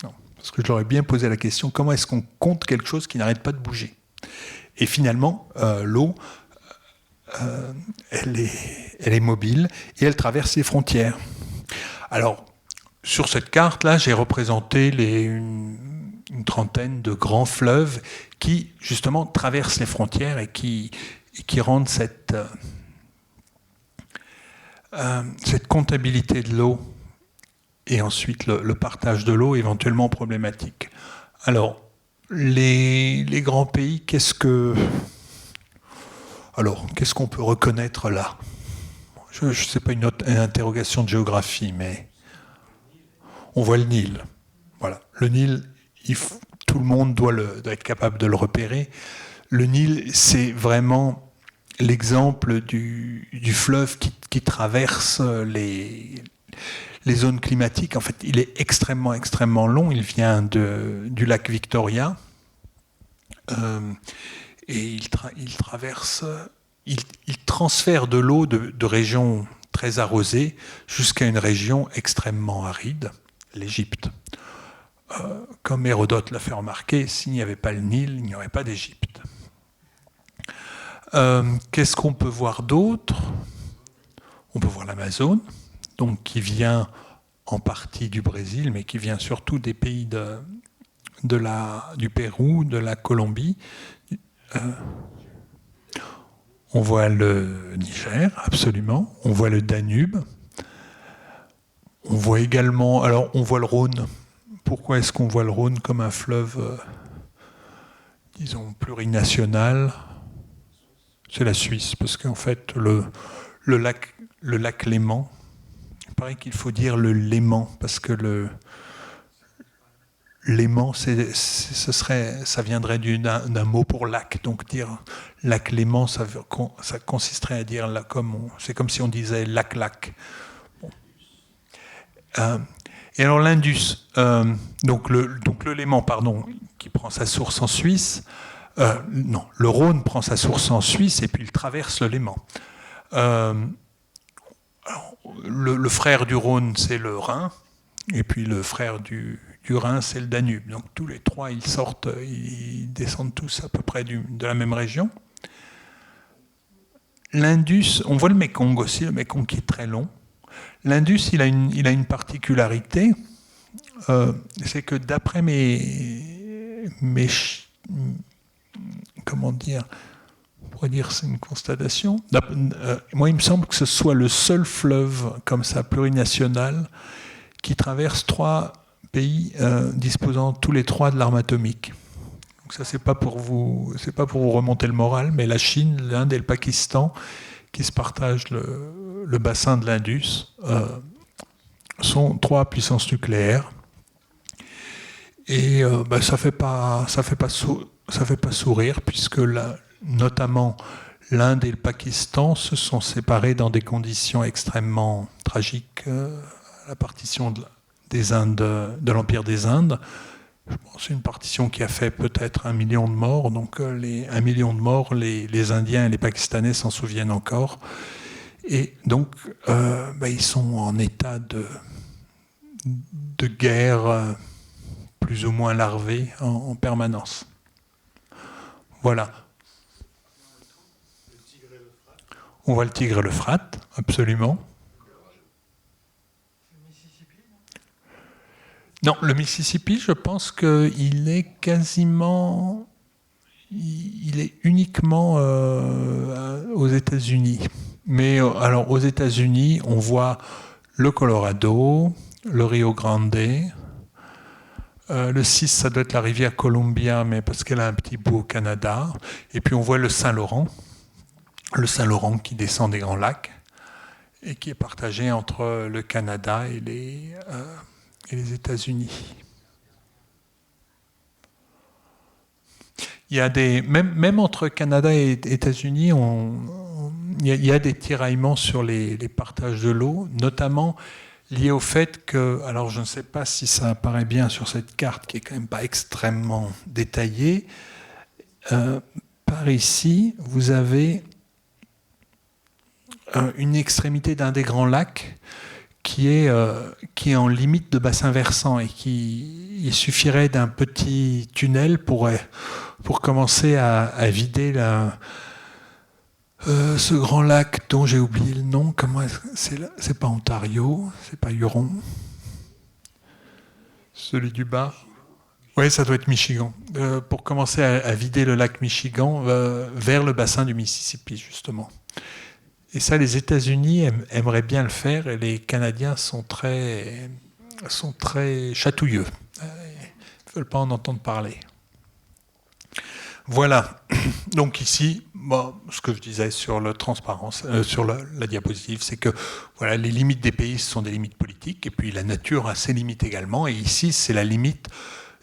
A: Non, parce que je leur ai bien posé la question, comment est-ce qu'on compte quelque chose qui n'arrête pas de bouger ? Et finalement, l'eau, elle est mobile et elle traverse les frontières. Alors, sur cette carte-là, j'ai représenté une trentaine de grands fleuves qui, justement, traversent les frontières et qui rendent cette comptabilité de l'eau et ensuite le partage de l'eau éventuellement problématique. Alors, les grands pays, qu'est-ce qu'on peut reconnaître là ? Je ne sais pas une interrogation de géographie, mais on voit le Nil. Voilà. Le Nil, tout le monde doit être capable de le repérer. Le Nil, c'est vraiment l'exemple du fleuve qui traverse les zones climatiques. En fait, il est extrêmement, extrêmement long. Il vient du lac Victoria. Et il transfère de l'eau de régions très arrosées jusqu'à une région extrêmement aride, l'Égypte. Comme Hérodote l'a fait remarquer, s'il n'y avait pas le Nil, il n'y aurait pas d'Égypte. Qu'est-ce qu'on peut voir d'autre? On peut voir l'Amazone, donc qui vient en partie du Brésil, mais qui vient surtout des pays du Pérou, de la Colombie. On voit le Niger, absolument. On voit le Danube. On voit également, alors on voit le Rhône. Pourquoi est-ce qu'on voit le Rhône comme un fleuve, disons, plurinational? C'est la Suisse, parce qu'en fait, le lac Léman, il paraît qu'il faut dire le Léman, parce que le Léman, ça viendrait d'un mot pour lac. Donc dire lac Léman, ça consisterait à dire c'est comme si on disait lac-lac. Bon. Et alors l'Indus, donc le Léman, pardon, qui prend sa source en Suisse, non, le Rhône prend sa source en Suisse et puis il traverse le Léman. Le frère du Rhône, c'est le Rhin, et puis le frère du Rhin, c'est le Danube. Donc tous les trois, ils descendent tous à peu près de la même région. L'Indus, on voit le Mékong aussi, le Mékong qui est très long. L'Indus, il a une particularité, c'est que d'après comment dire, on pourrait dire c'est une constatation. Moi, il me semble que ce soit le seul fleuve comme ça plurinational qui traverse 3 pays disposant tous les 3 de l'arme atomique. Donc ça, c'est pas pour vous remonter le moral, mais la Chine, l'Inde et le Pakistan, qui se partagent le bassin de l'Indus, sont 3 puissances nucléaires. Et ça fait pas sourire, puisque notamment l'Inde et le Pakistan se sont séparés dans des conditions extrêmement tragiques. La partition de l'Empire des Indes, c'est une partition qui a fait peut-être 1 million de morts. Donc 1 million de morts, les Indiens et les Pakistanais s'en souviennent encore. Et donc ils sont en état de guerre plus ou moins larvée en permanence. Voilà. On voit le Tigre et l'Euphrate, absolument. Non, le Mississippi, je pense qu'il est quasiment... Il est uniquement aux États-Unis. Mais alors, aux États-Unis, on voit le Colorado, le Rio Grande. Le 6, ça doit être la rivière Columbia, mais parce qu'elle a un petit bout au Canada. Et puis on voit le Saint-Laurent qui descend des Grands Lacs et qui est partagé entre le Canada et les États-Unis. Il y a même entre Canada et États-Unis, il y a des tiraillements sur les partages de l'eau, notamment lié au fait que, alors je ne sais pas si ça apparaît bien sur cette carte qui est quand même pas extrêmement détaillée, par ici, vous avez une extrémité d'un des grands lacs qui est en limite de bassin versant et il suffirait d'un petit tunnel pour commencer à vider ce grand lac dont j'ai oublié le nom. C'est pas Ontario, c'est pas Huron. Celui du bas. Oui, ça doit être Michigan. Pour commencer à vider le lac Michigan vers le bassin du Mississippi, justement. Et ça, les États-Unis aimeraient bien le faire et les Canadiens sont très chatouilleux. Ils ne veulent pas en entendre parler. Voilà. Donc ici, ce que je disais sur sur la diapositive, c'est que voilà, les limites des pays, ce sont des limites politiques, et puis la nature a ses limites également. Et ici, c'est la limite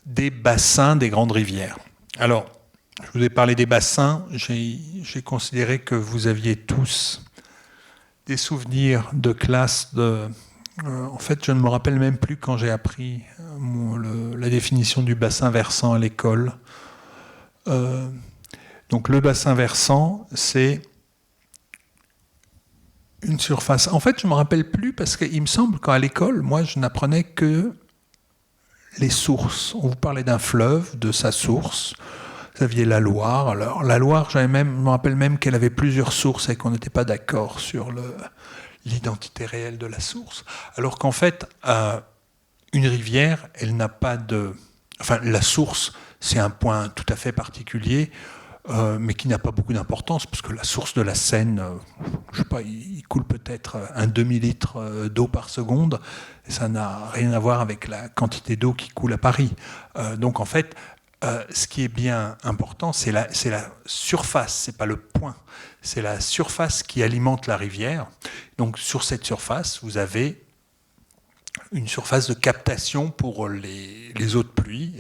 A: des bassins des grandes rivières. Alors, je vous ai parlé des bassins. J'ai considéré que vous aviez tous des souvenirs de classe en fait, je ne me rappelle même plus quand j'ai appris la définition du bassin versant à l'école. Donc le bassin versant, c'est Une surface. En fait, je ne me rappelle plus parce qu'il me semble qu'à l'école, moi, je n'apprenais que les sources. On vous parlait d'un fleuve, de sa source. Vous aviez la Loire. Alors, la Loire, je me rappelle même qu'elle avait plusieurs sources et qu'on n'était pas d'accord sur l'identité réelle de la source. Alors qu'en fait, une rivière, elle n'a pas de... Enfin, la source, c'est un point tout à fait particulier, mais qui n'a pas beaucoup d'importance, parce que la source de la Seine, je sais pas, il coule peut-être un demi-litre d'eau par seconde, et ça n'a rien à voir avec la quantité d'eau qui coule à Paris. Donc en fait, ce qui est bien important, c'est la surface, c'est pas le point, c'est la surface qui alimente la rivière. Donc sur cette surface, vous avez une surface de captation pour les eaux de pluie,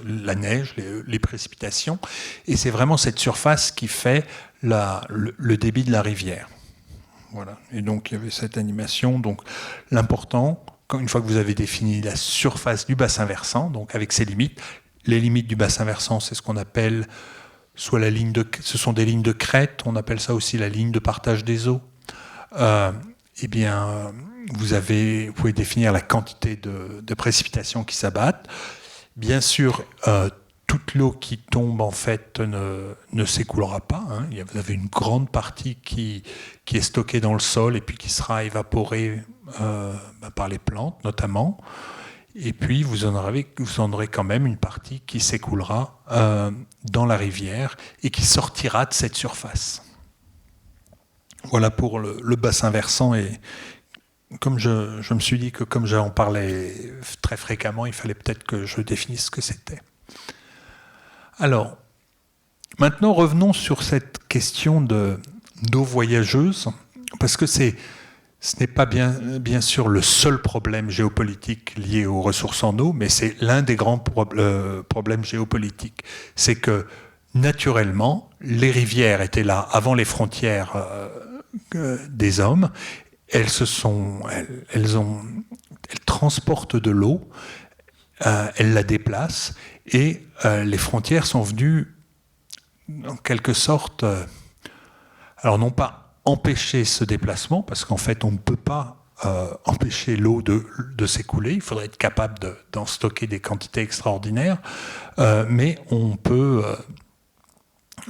A: la neige, les précipitations, et c'est vraiment cette surface qui fait le débit de la rivière. Voilà. Et donc il y avait cette animation. Donc l'important, une fois que vous avez défini la surface du bassin versant, donc avec ses limites, les limites du bassin versant, c'est ce qu'on appelle soit ce sont des lignes de crête, on appelle ça aussi la ligne de partage des eaux. Eh bien, vous pouvez définir la quantité de précipitations qui s'abattent. Bien sûr, toute l'eau qui tombe en fait ne s'écoulera pas. Hein. Vous avez une grande partie qui est stockée dans le sol et puis qui sera évaporée par les plantes notamment. Et puis vous en aurez quand même une partie qui s'écoulera dans la rivière et qui sortira de cette surface. Voilà pour le bassin versant. Et comme je me suis dit que comme j'en parlais très fréquemment, il fallait peut-être que je définisse ce que c'était. Alors, maintenant revenons sur cette question d'eau voyageuse, parce que ce n'est pas bien sûr le seul problème géopolitique lié aux ressources en eau, mais c'est l'un des grands problèmes géopolitiques. C'est que, naturellement, les rivières étaient là avant les frontières des hommes. Elles transportent de l'eau, elles la déplacent, et les frontières sont venues, en quelque sorte, alors non pas empêcher ce déplacement, parce qu'en fait on ne peut pas empêcher l'eau de s'écouler, il faudrait être capable d'en stocker des quantités extraordinaires, mais on peut...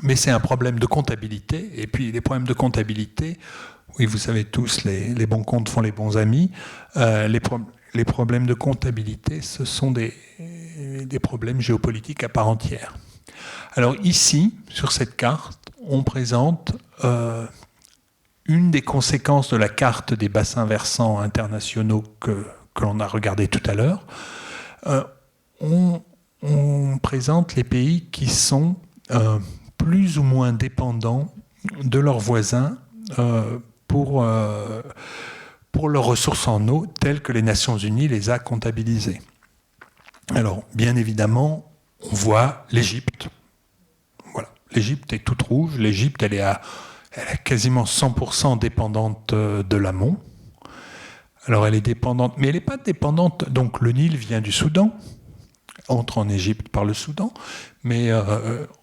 A: mais c'est un problème de comptabilité, et puis les problèmes de comptabilité, oui, vous savez tous, les bons comptes font les bons amis, les problèmes de comptabilité, ce sont des problèmes géopolitiques à part entière. Alors ici, sur cette carte, on présente une des conséquences de la carte des bassins versants internationaux que l'on a regardé tout à l'heure. On présente les pays qui sont plus ou moins dépendants de leurs voisins pour leurs ressources en eau, telles que les Nations Unies les a comptabilisées. Alors, bien évidemment, on voit l'Égypte. Voilà, l'Égypte est toute rouge. L'Égypte, elle est quasiment 100% dépendante de l'amont. Alors, elle est dépendante, mais elle n'est pas dépendante. Donc, le Nil vient du Soudan, entre en Égypte par le Soudan, mais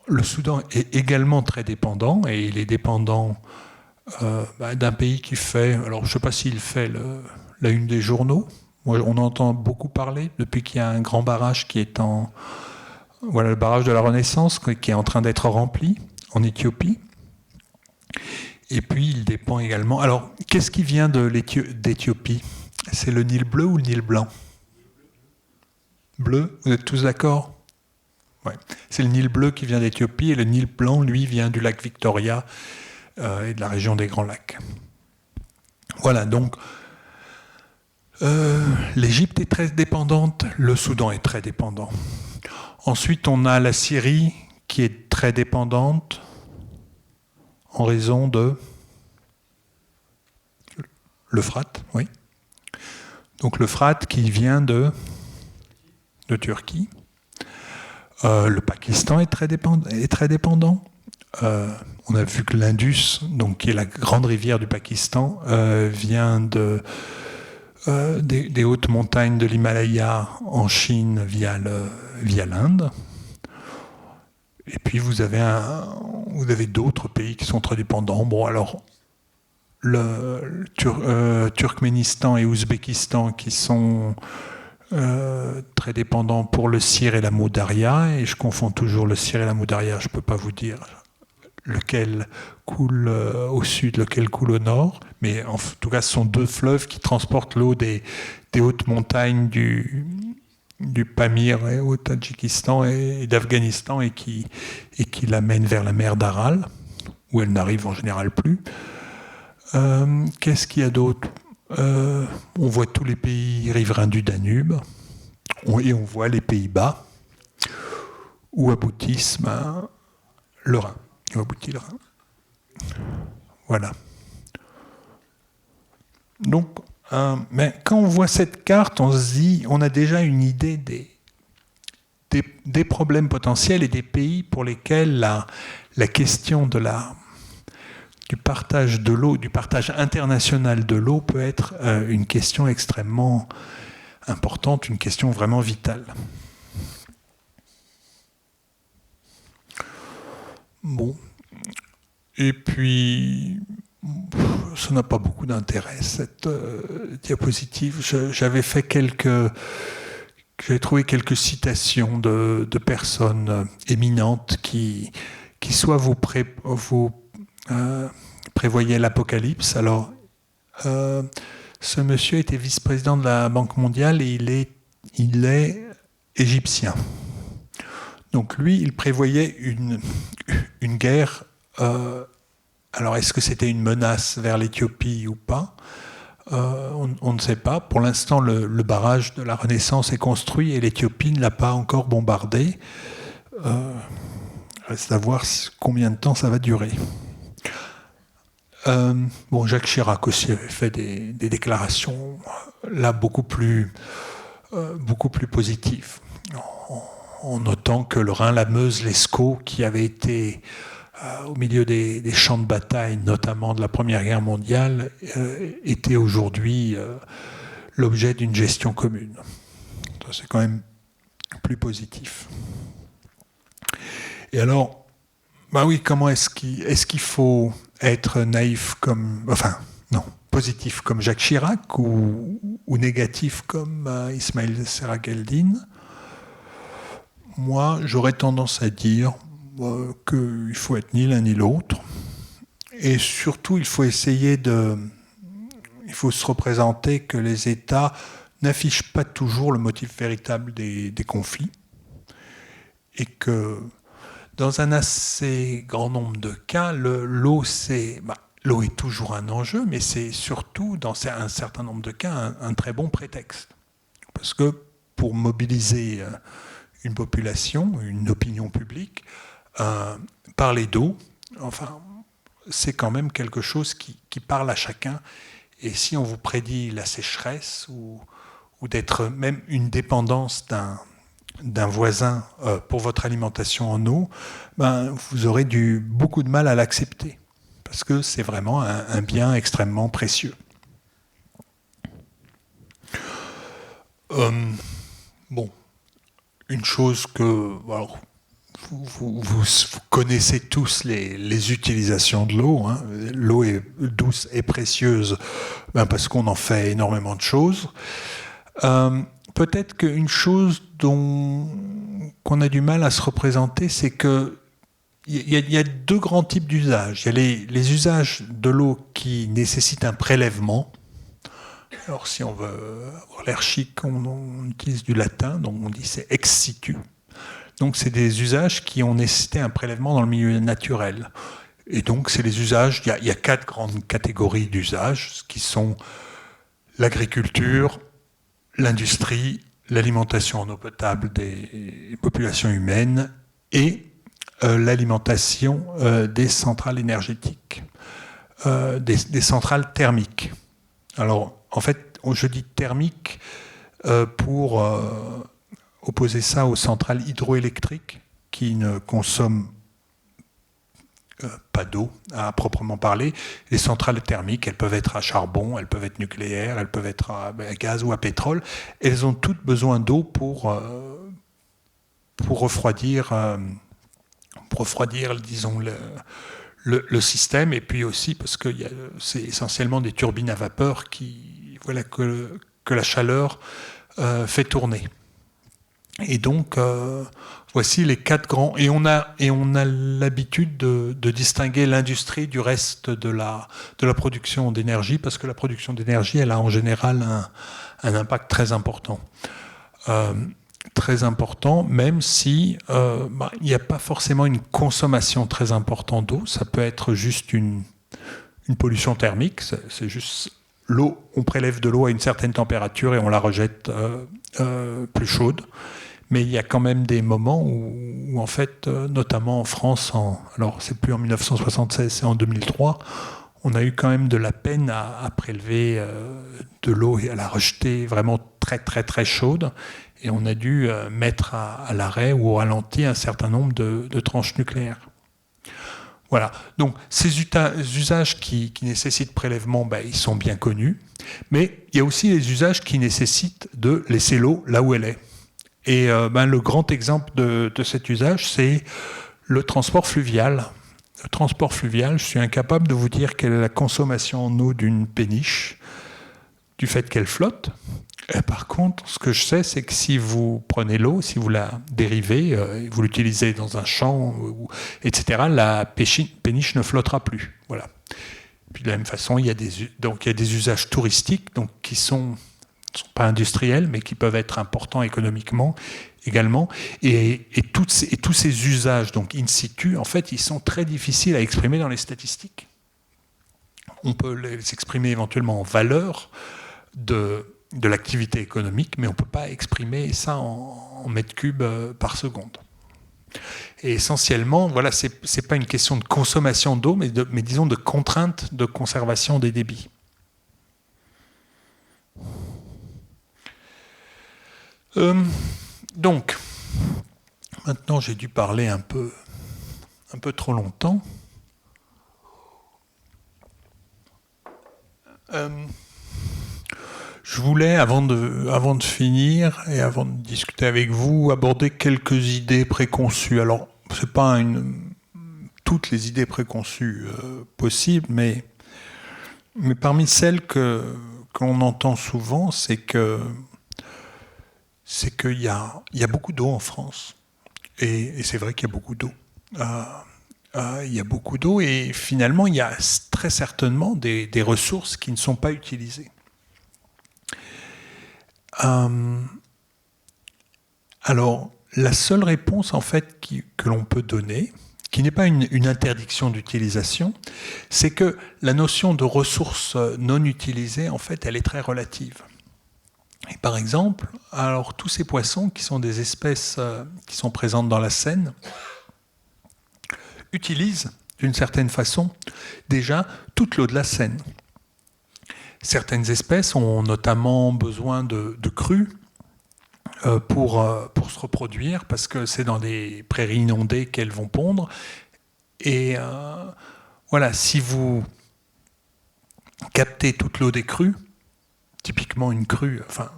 A: le Soudan est également très dépendant, et il est dépendant d'un pays qui fait, alors je ne sais pas s'il fait la une des journaux. Moi, on entend beaucoup parler depuis qu'il y a un grand barrage qui est le barrage de la Renaissance qui est en train d'être rempli en Éthiopie. Et puis il dépend également. Alors, qu'est-ce qui vient d'Éthiopie ? C'est le Nil bleu ou le Nil blanc ? Bleu, vous êtes tous d'accord ? Ouais. C'est le Nil bleu qui vient d'Éthiopie, et le Nil blanc, lui, vient du lac Victoria et de la région des Grands Lacs. Voilà, donc l'Égypte est très dépendante, le Soudan est très dépendant. Ensuite, on a la Syrie qui est très dépendante en raison de l'Euphrate, oui. Donc l'Euphrate qui vient de Turquie. Le Pakistan est très dépendant. On a vu que l'Indus, donc qui est la grande rivière du Pakistan, vient des hautes montagnes de l'Himalaya en Chine via l'Inde. Et puis vous avez d'autres pays qui sont très dépendants. Bon, alors Turkménistan et Ouzbékistan qui sont très dépendants pour le Sir et l'Amou Daria, et je confonds toujours le Sir et l'Amou Daria, je ne peux pas vous dire lequel coule au sud, lequel coule au nord, mais en tout cas ce sont deux fleuves qui transportent l'eau des hautes montagnes du Pamir au Tadjikistan et d'Afghanistan et qui l'amènent vers la mer d'Aral, où elle n'arrive en général plus. Qu'est-ce qu'il y a d'autre ? On voit tous les pays riverains du Danube et on voit les Pays-Bas où aboutissent le Rhin. Où aboutit le Rhin. Voilà. Donc, mais quand on voit cette carte, on se dit, on a déjà une idée des problèmes potentiels et des pays pour lesquels la question du partage de l'eau, du partage international de l'eau peut être une question extrêmement importante, une question vraiment vitale. Bon. Et puis, ça n'a pas beaucoup d'intérêt, cette diapositive. J'avais trouvé quelques citations de personnes éminentes qui soit vous prévoyait l'apocalypse. Alors, ce monsieur était vice-président de la Banque mondiale et il est égyptien. Donc lui, il prévoyait une guerre. Alors, est-ce que c'était une menace vers l'Éthiopie ou pas ? On ne sait pas. Pour l'instant, le barrage de la Renaissance est construit et l'Éthiopie ne l'a pas encore bombardé. Reste à voir combien de temps ça va durer. Jacques Chirac aussi avait fait des déclarations là beaucoup plus positives, en notant que le Rhin, la Meuse, l'Escaut, qui avaient été au milieu des champs de bataille, notamment de la Première Guerre mondiale, étaient aujourd'hui l'objet d'une gestion commune. Ça, c'est quand même plus positif. Et alors, comment est-ce qu'il faut être naïf positif comme Jacques Chirac ou négatif comme Ismaël Serageldine ? Moi, j'aurais tendance à dire qu'il faut être ni l'un ni l'autre. Et surtout, il faut se représenter que les États n'affichent pas toujours le motif véritable des conflits et que dans un assez grand nombre de cas, l'eau est toujours un enjeu, mais c'est surtout, dans un certain nombre de cas, un très bon prétexte. Parce que pour mobiliser une population, une opinion publique, parler d'eau, c'est quand même quelque chose qui parle à chacun. Et si on vous prédit la sécheresse ou d'être même une dépendance d'un voisin pour votre alimentation en eau, vous aurez beaucoup de mal à l'accepter, parce que c'est vraiment un bien extrêmement précieux. Une chose que vous connaissez tous les utilisations de l'eau. Hein. L'eau est douce et précieuse parce qu'on en fait énormément de choses. Peut-être qu'une chose qu'on a du mal à se représenter, c'est qu'il y a deux grands types d'usages. Il y a les usages de l'eau qui nécessitent un prélèvement. Alors si on veut avoir l'air chic, on utilise du latin, donc on dit c'est ex situ. Donc c'est des usages qui ont nécessité un prélèvement dans le milieu naturel. Et donc c'est les usages, il y a 4 grandes catégories d'usages, qui sont l'agriculture, l'industrie, l'alimentation en eau potable des populations humaines et l'alimentation des centrales énergétiques, des centrales thermiques. Alors, en fait, je dis thermique pour opposer ça aux centrales hydroélectriques qui ne consomment pas d'eau à proprement parler. Les centrales thermiques, elles peuvent être à charbon, elles peuvent être nucléaires, elles peuvent être à gaz ou à pétrole. Elles ont toutes besoin d'eau pour refroidir, disons, le système, et puis aussi parce que c'est essentiellement des turbines à vapeur que la chaleur fait tourner. Et donc, voici les 4 grands. Et on a l'habitude de distinguer l'industrie du reste de la production d'énergie, parce que la production d'énergie, elle a en général un impact très important. Très important, même si il n'y a pas forcément une consommation très importante d'eau. Ça peut être juste une pollution thermique. C'est juste l'eau. On prélève de l'eau à une certaine température et on la rejette plus chaude. Mais il y a quand même des moments où en fait, notamment en France, alors c'est plus en 1976, c'est en 2003, on a eu quand même de la peine à prélever de l'eau et à la rejeter vraiment très très très chaude. Et on a dû mettre à l'arrêt ou au ralenti un certain nombre de tranches nucléaires. Voilà. Donc ces usages qui nécessitent prélèvement, ils sont bien connus. Mais il y a aussi les usages qui nécessitent de laisser l'eau là où elle est. Et le grand exemple de cet usage, c'est le transport fluvial. Le transport fluvial, je suis incapable de vous dire quelle est la consommation en eau d'une péniche, du fait qu'elle flotte. Et par contre, ce que je sais, c'est que si vous prenez l'eau, si vous la dérivez, vous l'utilisez dans un champ, etc., la péniche ne flottera plus. Voilà. Puis de la même façon, il y a des usages touristiques qui sont pas industriels, mais qui peuvent être importants économiquement également. Et tous ces usages, donc in situ, en fait, ils sont très difficiles à exprimer dans les statistiques. On peut les exprimer éventuellement en valeur de l'activité économique, mais on ne peut pas exprimer ça en mètres cubes par seconde. Et essentiellement, voilà, c'est pas une question de consommation d'eau, mais disons de contrainte de conservation des débits. Donc, maintenant j'ai dû parler un peu trop longtemps. Je voulais, avant de finir et avant de discuter avec vous, aborder quelques idées préconçues. Alors, c'est pas toutes les idées préconçues possibles, mais parmi celles qu'on entend souvent, c'est qu'il y a beaucoup d'eau en France. Et c'est vrai qu'il y a beaucoup d'eau. Il y a beaucoup d'eau et finalement, il y a très certainement des ressources qui ne sont pas utilisées. Alors, la seule réponse en fait que l'on peut donner, qui n'est pas une interdiction d'utilisation, c'est que la notion de ressources non utilisées, en fait, elle est très relative. Et par exemple, alors tous ces poissons qui sont des espèces qui sont présentes dans la Seine utilisent d'une certaine façon déjà toute l'eau de la Seine. Certaines espèces ont notamment besoin de crues pour se reproduire parce que c'est dans des prairies inondées qu'elles vont pondre. Et voilà, si vous captez toute l'eau des crues, typiquement une crue, enfin,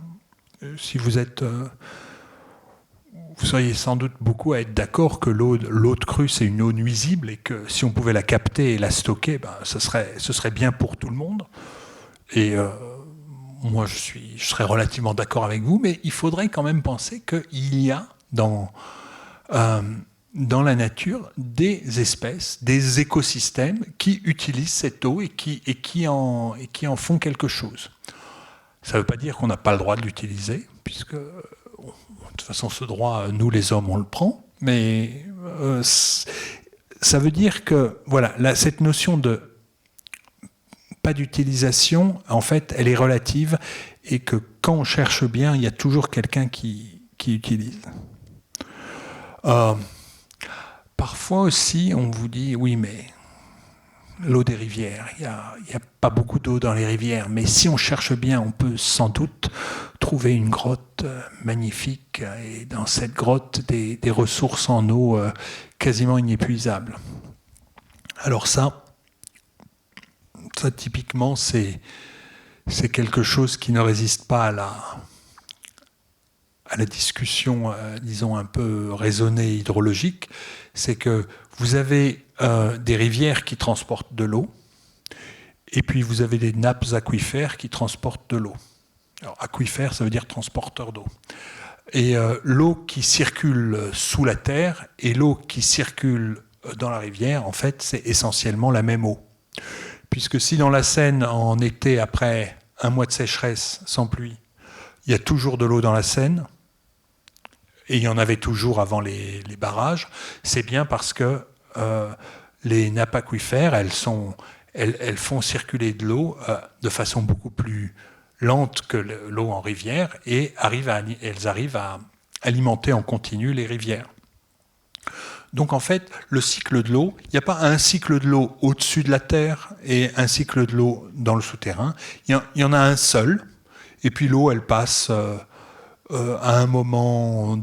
A: si vous êtes... vous seriez sans doute beaucoup à être d'accord que l'eau de crue, c'est une eau nuisible et que si on pouvait la capter et la stocker, ce serait bien pour tout le monde. Et moi, je serais relativement d'accord avec vous, mais il faudrait quand même penser qu'il y a dans la nature des espèces, des écosystèmes qui utilisent cette eau et qui en font quelque chose. Ça ne veut pas dire qu'on n'a pas le droit de l'utiliser, puisque de toute façon, ce droit, nous les hommes, on le prend, mais ça veut dire que voilà, cette notion de pas d'utilisation, en fait, elle est relative et que quand on cherche bien, il y a toujours quelqu'un qui utilise. Parfois aussi, on vous dit, oui, mais l'eau des rivières, il n'y a pas beaucoup d'eau dans les rivières, mais si on cherche bien, on peut sans doute trouver une grotte magnifique et dans cette grotte, des ressources en eau quasiment inépuisables. Alors ça typiquement, c'est quelque chose qui ne résiste pas à la discussion, disons, un peu raisonnée hydrologique, c'est que vous avez des rivières qui transportent de l'eau, et puis vous avez des nappes aquifères qui transportent de l'eau. Alors, aquifère, ça veut dire transporteur d'eau. Et l'eau qui circule sous la terre et l'eau qui circule dans la rivière, en fait, c'est essentiellement la même eau. Puisque si dans la Seine, en été, après un mois de sécheresse sans pluie, il y a toujours de l'eau dans la Seine, et il y en avait toujours avant les barrages, c'est bien parce que les nappes aquifères, elles font circuler de l'eau de façon beaucoup plus lente que l'eau en rivière, et elles arrivent à alimenter en continu les rivières. Donc en fait, le cycle de l'eau, il n'y a pas un cycle de l'eau au-dessus de la terre et un cycle de l'eau dans le souterrain. Il y en a un seul, et puis l'eau, elle passe à un moment,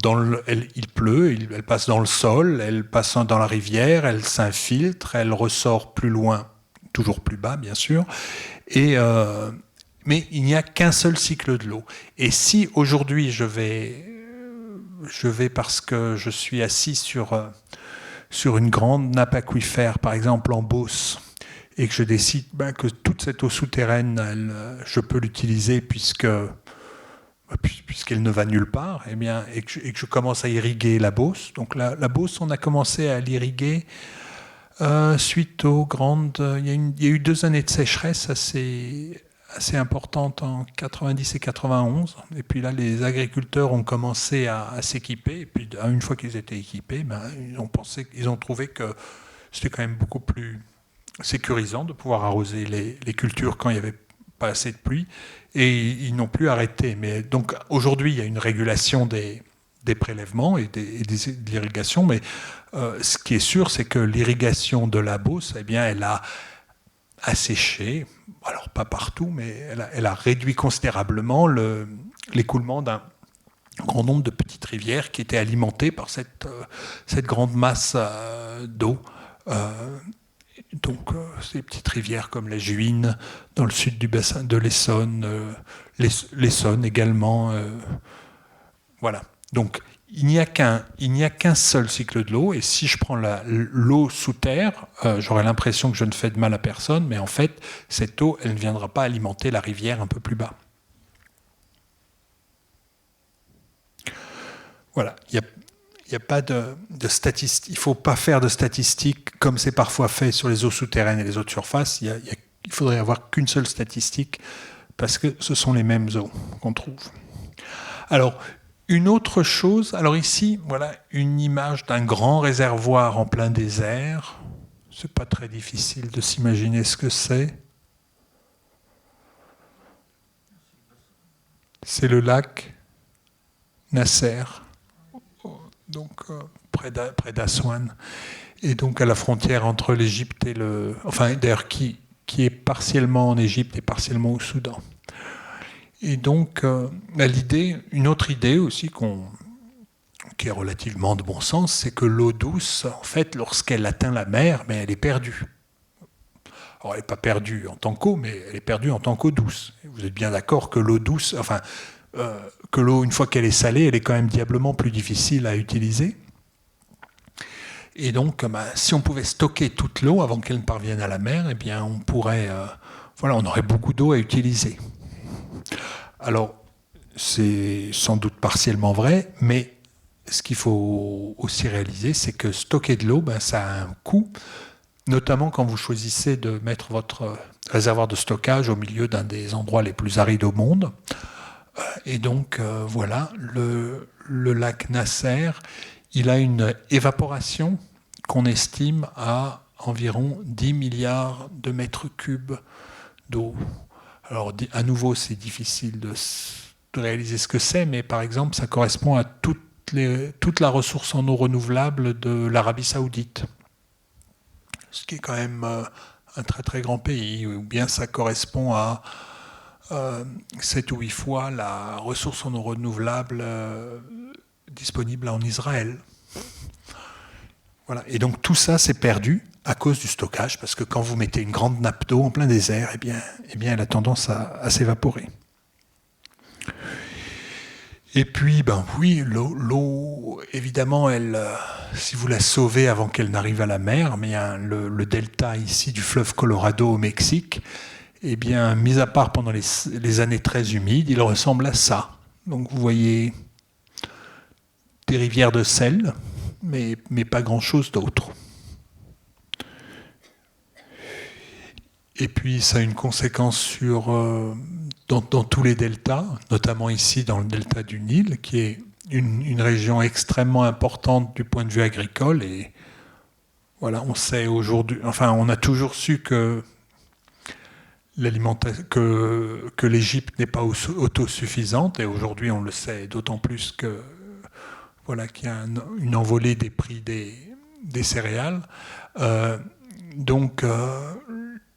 A: il pleut, elle passe dans le sol, elle passe dans la rivière, elle s'infiltre, elle ressort plus loin, toujours plus bas bien sûr, mais il n'y a qu'un seul cycle de l'eau. Et si aujourd'hui je vais parce que je suis assis sur une grande nappe aquifère, par exemple en Beauce, et que je décide que toute cette eau souterraine, je peux l'utiliser puisqu'elle ne va nulle part, et que je commence à irriguer la Beauce. Donc la Beauce, on a commencé à l'irriguer suite aux grandes... Il y a eu 2 années de sécheresse assez importante en 90 et 91, et puis là les agriculteurs ont commencé à s'équiper, et puis une fois qu'ils étaient équipés, ils ont trouvé que c'était quand même beaucoup plus sécurisant de pouvoir arroser les cultures quand il n'y avait pas assez de pluie, et ils n'ont plus arrêté. Mais donc aujourd'hui il y a une régulation des prélèvements et de l'irrigation, mais ce qui est sûr, c'est que l'irrigation de la Beauce, elle a asséché, alors pas partout, mais elle a réduit considérablement l'écoulement d'un grand nombre de petites rivières qui étaient alimentées par cette grande masse d'eau. Donc ces petites rivières comme la Juine, dans le sud du bassin de l'Essonne, l'Essonne également. Voilà. Donc il n'y a qu'un seul cycle de l'eau, et si je prends l'eau sous terre, j'aurais l'impression que je ne fais de mal à personne, mais en fait, cette eau, elle ne viendra pas alimenter la rivière un peu plus bas. Voilà, il n'y a pas de statistiques, il ne faut pas faire de statistiques comme c'est parfois fait sur les eaux souterraines et les eaux de surface. Il faudrait avoir qu'une seule statistique, parce que ce sont les mêmes eaux qu'on trouve. Alors, une autre chose, alors ici, voilà une image d'un grand réservoir en plein désert. C'est pas très difficile de s'imaginer ce que c'est. C'est le lac Nasser, donc près d'Aswan, et donc à la frontière entre l'Égypte et d'ailleurs qui est partiellement en Égypte et partiellement au Soudan. Et donc, une autre idée aussi qui est relativement de bon sens, c'est que l'eau douce, en fait, lorsqu'elle atteint la mer, elle est perdue. Alors, elle n'est pas perdue en tant qu'eau, mais elle est perdue en tant qu'eau douce. Vous êtes bien d'accord que l'eau douce, que l'eau, une fois qu'elle est salée, elle est quand même diablement plus difficile à utiliser. Et donc, si on pouvait stocker toute l'eau avant qu'elle ne parvienne à la mer, on pourrait, on aurait beaucoup d'eau à utiliser. Alors, c'est sans doute partiellement vrai, mais ce qu'il faut aussi réaliser, c'est que stocker de l'eau, ça a un coût, notamment quand vous choisissez de mettre votre réservoir de stockage au milieu d'un des endroits les plus arides au monde. Et donc, voilà, le lac Nasser, il a une évaporation qu'on estime à environ 10 milliards de mètres cubes d'eau. Alors, à nouveau, c'est difficile de réaliser ce que c'est, mais par exemple, ça correspond à toute la ressource en eau renouvelable de l'Arabie Saoudite, ce qui est quand même un très très grand pays, ou bien ça correspond à 7 ou 8 fois la ressource en eau renouvelable disponible en Israël. Voilà. Et donc tout ça, c'est perdu à cause du stockage, parce que quand vous mettez une grande nappe d'eau en plein désert, elle a tendance à s'évaporer. Et puis, ben oui, l'eau, évidemment, si vous la sauvez avant qu'elle n'arrive à la mer, mais hein, le delta ici du fleuve Colorado au Mexique, eh bien, mis à part pendant les années très humides, il ressemble à ça. Donc vous voyez des rivières de sel, mais pas grand-chose d'autre. Et puis ça a une conséquence dans tous les deltas, notamment ici dans le delta du Nil, qui est une région extrêmement importante du point de vue agricole. Et voilà, on sait aujourd'hui, enfin on a toujours su que que l'Égypte n'est pas autosuffisante, et aujourd'hui on le sait d'autant plus que voilà, qu'il y a une envolée des prix des céréales. Donc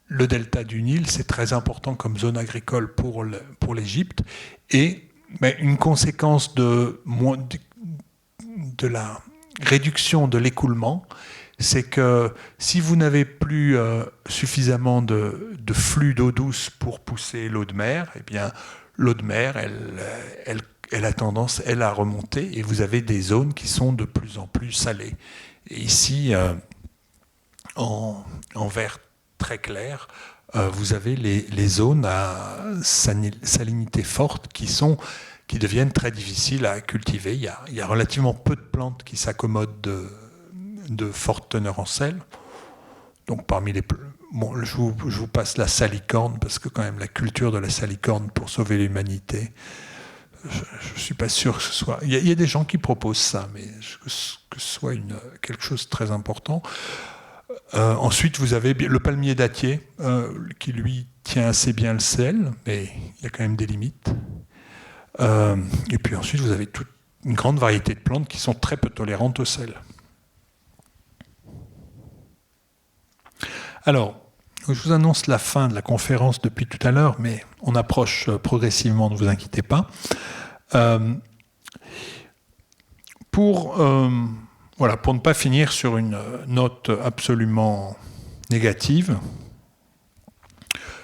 A: le delta du Nil, c'est très important comme zone agricole pour l'Égypte, et une conséquence de la réduction de l'écoulement, c'est que si vous n'avez plus suffisamment de flux d'eau douce pour pousser l'eau de mer, eh bien l'eau de mer, elle a tendance, elle, à remonter, et vous avez des zones qui sont de plus en plus salées. Et ici, en vert très clair, vous avez les zones à salinité forte qui deviennent très difficiles à cultiver. Il y a relativement peu de plantes qui s'accommodent de forte teneur en sel. Donc parmi les... Bon, je vous passe la salicorne, parce que quand même la culture de la salicorne pour sauver l'humanité, je ne suis pas sûr que ce soit... Il y a des gens qui proposent ça, mais que ce soit quelque chose de très important. Ensuite, vous avez le palmier dattier, qui lui tient assez bien le sel, mais il y a quand même des limites. Et puis ensuite, vous avez toute une grande variété de plantes qui sont très peu tolérantes au sel. Alors, je vous annonce la fin de la conférence depuis tout à l'heure, mais on approche progressivement, ne vous inquiétez pas. Pour ne pas finir sur une note absolument négative,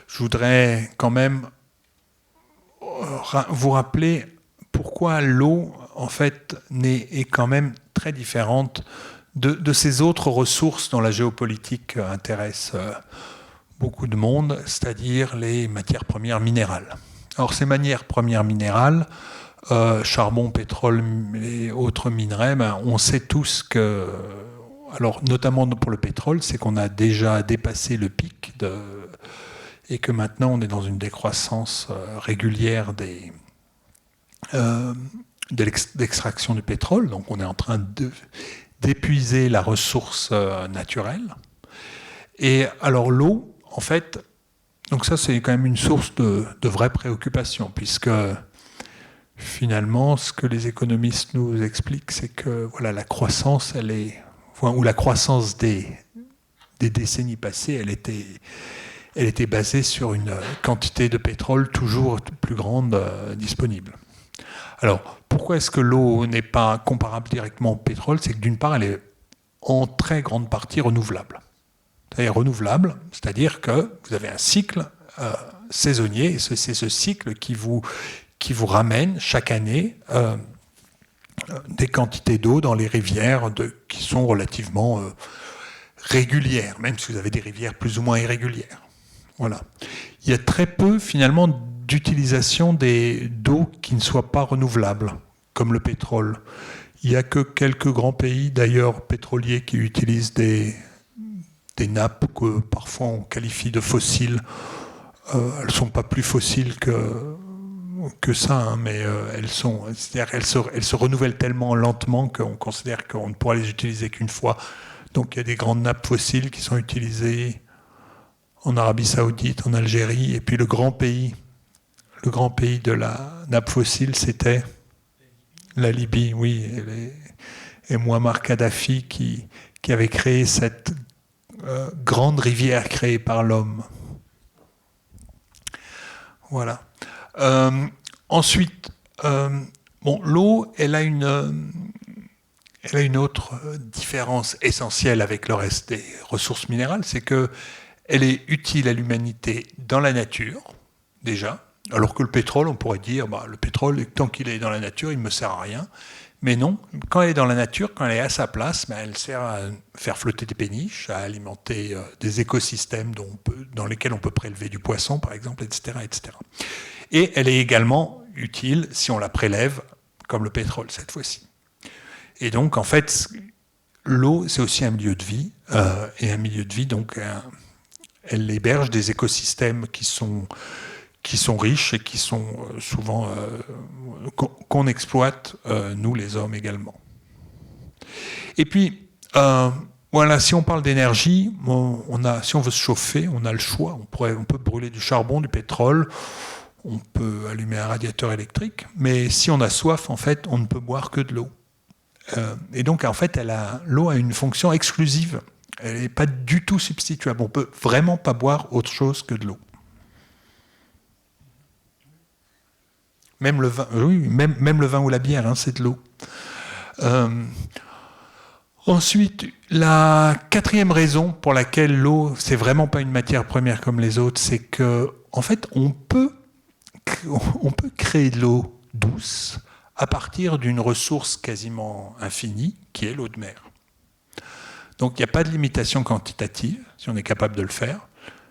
A: je voudrais quand même vous rappeler pourquoi l'eau, en fait, est quand même très différente de ces autres ressources dont la géopolitique intéresse beaucoup de monde, c'est-à-dire les matières premières minérales. Alors ces matières premières minérales, charbon, pétrole et autres minerais, on sait tous que, alors notamment pour le pétrole, c'est qu'on a déjà dépassé le pic et que maintenant on est dans une décroissance régulière d'extraction du pétrole, donc on est en train d'épuiser la ressource naturelle. Et alors l'eau, en fait, donc ça c'est quand même une source de vraie préoccupation, puisque finalement ce que les économistes nous expliquent, c'est que voilà, la croissance, la croissance des décennies passées, elle était basée sur une quantité de pétrole toujours plus grande disponible. Alors, pourquoi est-ce que l'eau n'est pas comparable directement au pétrole? C'est que d'une part, elle est en très grande partie renouvelable. C'est-à-dire renouvelable, c'est-à-dire que vous avez un cycle saisonnier, et c'est ce cycle qui vous ramène chaque année des quantités d'eau dans les rivières qui sont relativement régulières, même si vous avez des rivières plus ou moins irrégulières. Voilà. Il y a très peu, finalement, d'utilisation d'eau qui ne soit pas renouvelable, comme le pétrole. Il n'y a que quelques grands pays, d'ailleurs, pétroliers, qui utilisent des nappes que parfois on qualifie de fossiles. Elles ne sont pas plus fossiles que ça, hein, mais elles se renouvellent tellement lentement qu'on considère qu'on ne pourra les utiliser qu'une fois. Donc il y a des grandes nappes fossiles qui sont utilisées en Arabie Saoudite, en Algérie, et puis le grand pays de la nappe fossile, c'était la Libye, oui, et Muammar Kadhafi qui avait créé cette grande rivière créée par l'homme. Voilà. Ensuite, l'eau, elle a une autre différence essentielle avec le reste des ressources minérales, c'est qu'elle est utile à l'humanité dans la nature, déjà. Alors que le pétrole, on pourrait dire, le pétrole, tant qu'il est dans la nature, il ne me sert à rien. Mais non, quand elle est dans la nature, quand elle est à sa place, elle sert à faire flotter des péniches, à alimenter des écosystèmes dans lesquels on peut prélever du poisson, par exemple, etc., etc. Et elle est également utile si on la prélève, comme le pétrole cette fois-ci. Et donc, en fait, l'eau, c'est aussi un milieu de vie. Et un milieu de vie, donc, elle héberge des écosystèmes qui sont riches et qui sont souvent qu'on exploite, nous les hommes également. Et puis, voilà, si on parle d'énergie, si on veut se chauffer, on a le choix. On peut brûler du charbon, du pétrole, on peut allumer un radiateur électrique, mais si on a soif, en fait, on ne peut boire que de l'eau. Et donc, en fait, l'eau a une fonction exclusive. Elle n'est pas du tout substituable. On ne peut vraiment pas boire autre chose que de l'eau. Même le vin, oui, même le vin ou la bière, hein, c'est de l'eau. Ensuite, la quatrième raison pour laquelle l'eau, c'est vraiment pas une matière première comme les autres, c'est que, en fait, on peut créer de l'eau douce à partir d'une ressource quasiment infinie, qui est l'eau de mer. Donc, il n'y a pas de limitation quantitative, si on est capable de le faire.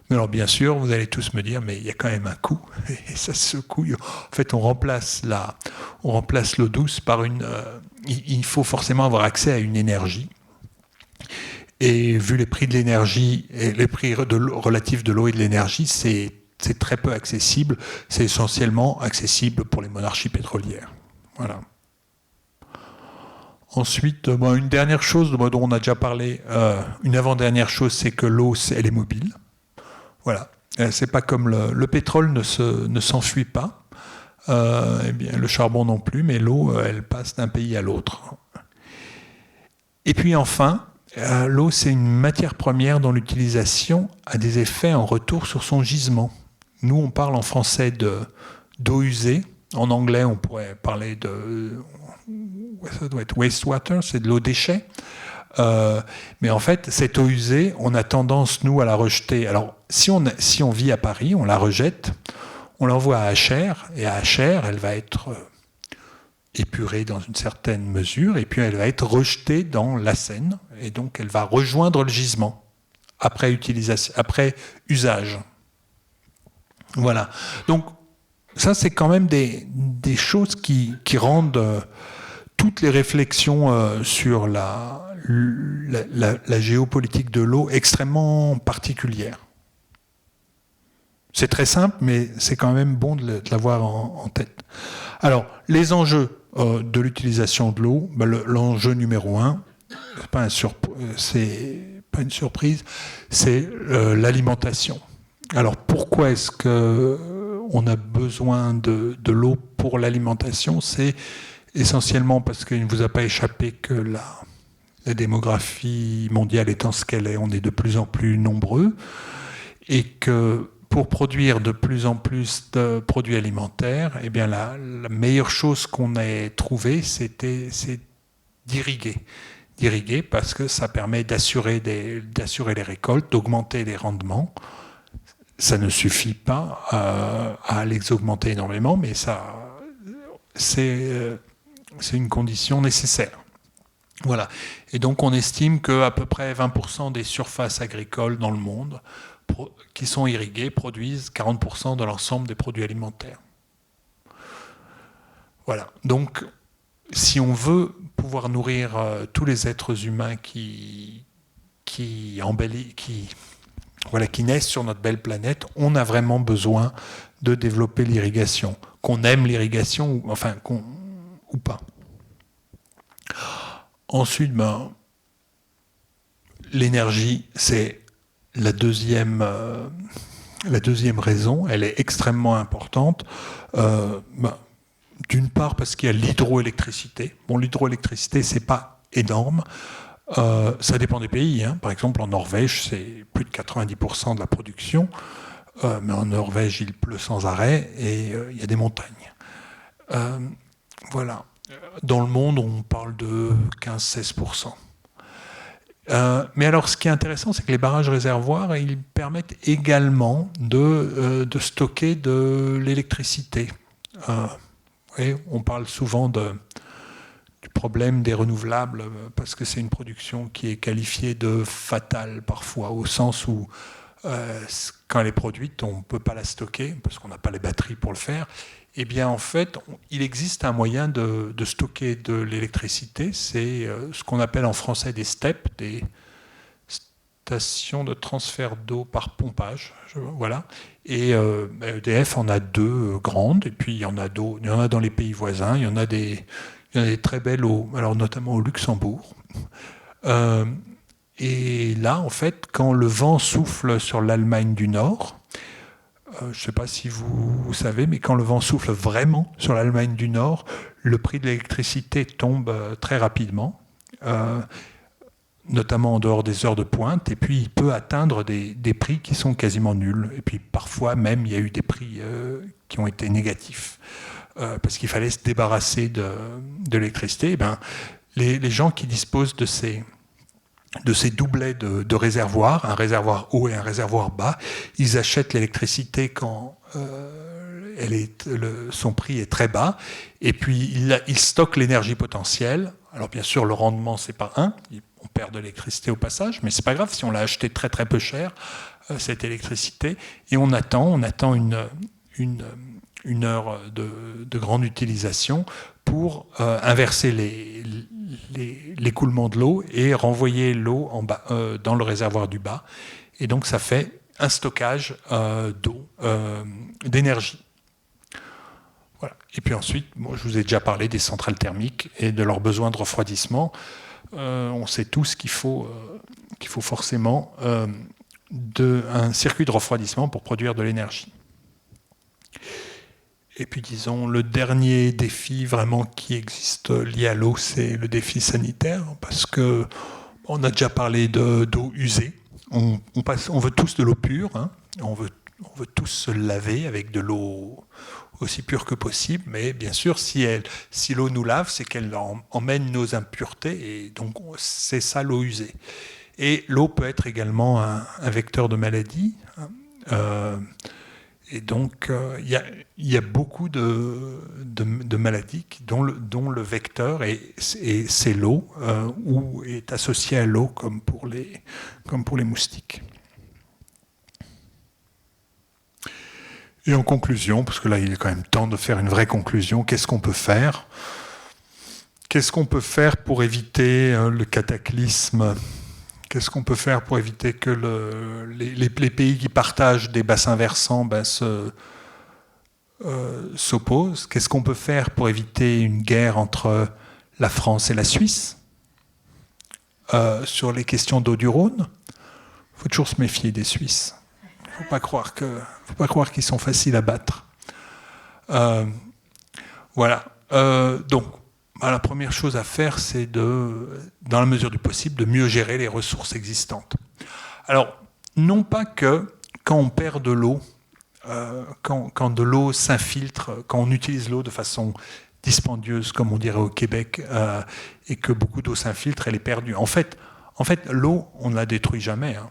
A: Mais alors, bien sûr, vous allez tous me dire, mais il y a quand même un coût. Et ça, ce coût, en fait, on remplace l'eau douce par il faut forcément avoir accès à une énergie. Et vu les prix de l'énergie et les prix relatifs de l'eau et de l'énergie, c'est très peu accessible. C'est essentiellement accessible pour les monarchies pétrolières. Voilà. Ensuite, une dernière chose dont on a déjà parlé, une avant-dernière chose, c'est que l'eau, elle est mobile. Voilà. C'est pas comme le pétrole ne s'enfuit pas, eh bien, le charbon non plus, mais l'eau, elle passe d'un pays à l'autre. Et puis enfin, l'eau, c'est une matière première dont l'utilisation a des effets en retour sur son gisement. Nous, on parle en français d'eau usée. En anglais, on pourrait parler ça doit être wastewater, c'est de l'eau déchet. Mais en fait, cette eau usée, on a tendance, nous, à la rejeter. Alors, si on vit à Paris, on la rejette, on l'envoie à HR, et à HR, elle va être épurée dans une certaine mesure, et puis elle va être rejetée dans la Seine, et donc elle va rejoindre le gisement après usage. Voilà. Donc, ça, c'est quand même des choses qui rendent toutes les réflexions sur la géopolitique de l'eau extrêmement particulières. C'est très simple, mais c'est quand même bon de l'avoir en tête. Alors, les enjeux de l'utilisation de l'eau, l'enjeu numéro 1, c'est pas une surprise, c'est l'alimentation. Alors, pourquoi est-ce qu'on a besoin de l'eau pour l'alimentation? C'est essentiellement parce qu'il ne vous a pas échappé que la démographie mondiale étant ce qu'elle est, on est de plus en plus nombreux, et que pour produire de plus en plus de produits alimentaires, eh bien la meilleure chose qu'on ait trouvée, c'est d'irriguer. D'irriguer parce que ça permet d'assurer les récoltes, d'augmenter les rendements. Ça ne suffit pas à les augmenter énormément, mais c'est une condition nécessaire. Voilà. Et donc on estime qu'à peu près 20% des surfaces agricoles dans le monde qui sont irriguées produisent 40% de l'ensemble des produits alimentaires. Voilà. Donc si on veut pouvoir nourrir tous les êtres humains qui naissent sur notre belle planète, on a vraiment besoin de développer l'irrigation. Qu'on aime l'irrigation, ou pas. Ensuite, l'énergie, c'est la deuxième raison. Elle est extrêmement importante. D'une part, parce qu'il y a l'hydroélectricité. Bon, l'hydroélectricité, c'est pas énorme. Ça dépend des pays. Hein. Par exemple, en Norvège, c'est plus de 90% de la production. Mais en Norvège, il pleut sans arrêt et il y a des montagnes. Voilà. Dans le monde, on parle de 15-16%. Mais alors, ce qui est intéressant, c'est que les barrages réservoirs, ils permettent également de stocker de l'électricité. Et on parle souvent du problème des renouvelables, parce que c'est une production qui est qualifiée de fatale parfois, au sens où quand elle est produite, on ne peut pas la stocker, parce qu'on n'a pas les batteries pour le faire. Eh bien, en fait, il existe un moyen de stocker de l'électricité. C'est ce qu'on appelle en français des STEP, des stations de transfert d'eau par pompage. Voilà. Et EDF en a 2 grandes, et puis il y en a dans les pays voisins. Il y en a des très belles, alors notamment au Luxembourg. Et là, en fait, quand le vent souffle sur l'Allemagne du Nord, je ne sais pas si vous savez, mais quand le vent souffle vraiment sur l'Allemagne du Nord, le prix de l'électricité tombe très rapidement, notamment en dehors des heures de pointe, et puis il peut atteindre des prix qui sont quasiment nuls. Et puis parfois même, il y a eu des prix qui ont été négatifs, parce qu'il fallait se débarrasser de l'électricité. Les gens qui disposent de ces doublets de réservoirs, un réservoir haut et un réservoir bas, ils achètent l'électricité quand son prix est très bas, et puis ils stockent l'énergie potentielle. Alors bien sûr, le rendement, c'est pas on perd de l'électricité au passage, mais c'est pas grave si on l'a acheté très très peu cher, cette électricité, et on attend une heure de grande utilisation pour inverser l'écoulement de l'eau et renvoyer l'eau en bas, dans le réservoir du bas. Et donc ça fait un stockage d'eau, d'énergie. Voilà. Et puis ensuite, je vous ai déjà parlé des centrales thermiques et de leurs besoins de refroidissement. On sait tous qu'il faut forcément un circuit de refroidissement pour produire de l'énergie. Et puis disons, le dernier défi vraiment qui existe lié à l'eau, c'est le défi sanitaire, parce que on a déjà parlé d'eau usée. On veut tous de l'eau pure, hein. On veut tous se laver avec de l'eau aussi pure que possible, mais bien sûr, si l'eau nous lave, c'est qu'elle emmène nos impuretés, et donc c'est ça l'eau usée. Et l'eau peut être également un vecteur de maladie. Et donc, il y a beaucoup de maladies dont le vecteur c'est l'eau, ou est associé à l'eau, comme pour les moustiques. Et en conclusion, parce que là, il est quand même temps de faire une vraie conclusion, qu'est-ce qu'on peut faire ? Qu'est-ce qu'on peut faire pour éviter le cataclysme ? Qu'est-ce qu'on peut faire pour éviter que les pays qui partagent des bassins versants s'opposent ? Qu'est-ce qu'on peut faire pour éviter une guerre entre la France et la Suisse ? Sur les questions d'eau du Rhône, il faut toujours se méfier des Suisses. Il ne faut pas croire qu'ils sont faciles à battre. Voilà. Donc, la première chose à faire, c'est dans la mesure du possible, de mieux gérer les ressources existantes. Alors, non pas que quand on perd de l'eau, quand de l'eau s'infiltre, quand on utilise l'eau de façon dispendieuse, comme on dirait au Québec, et que beaucoup d'eau s'infiltre, elle est perdue. En fait, l'eau, on ne la détruit jamais. Hein.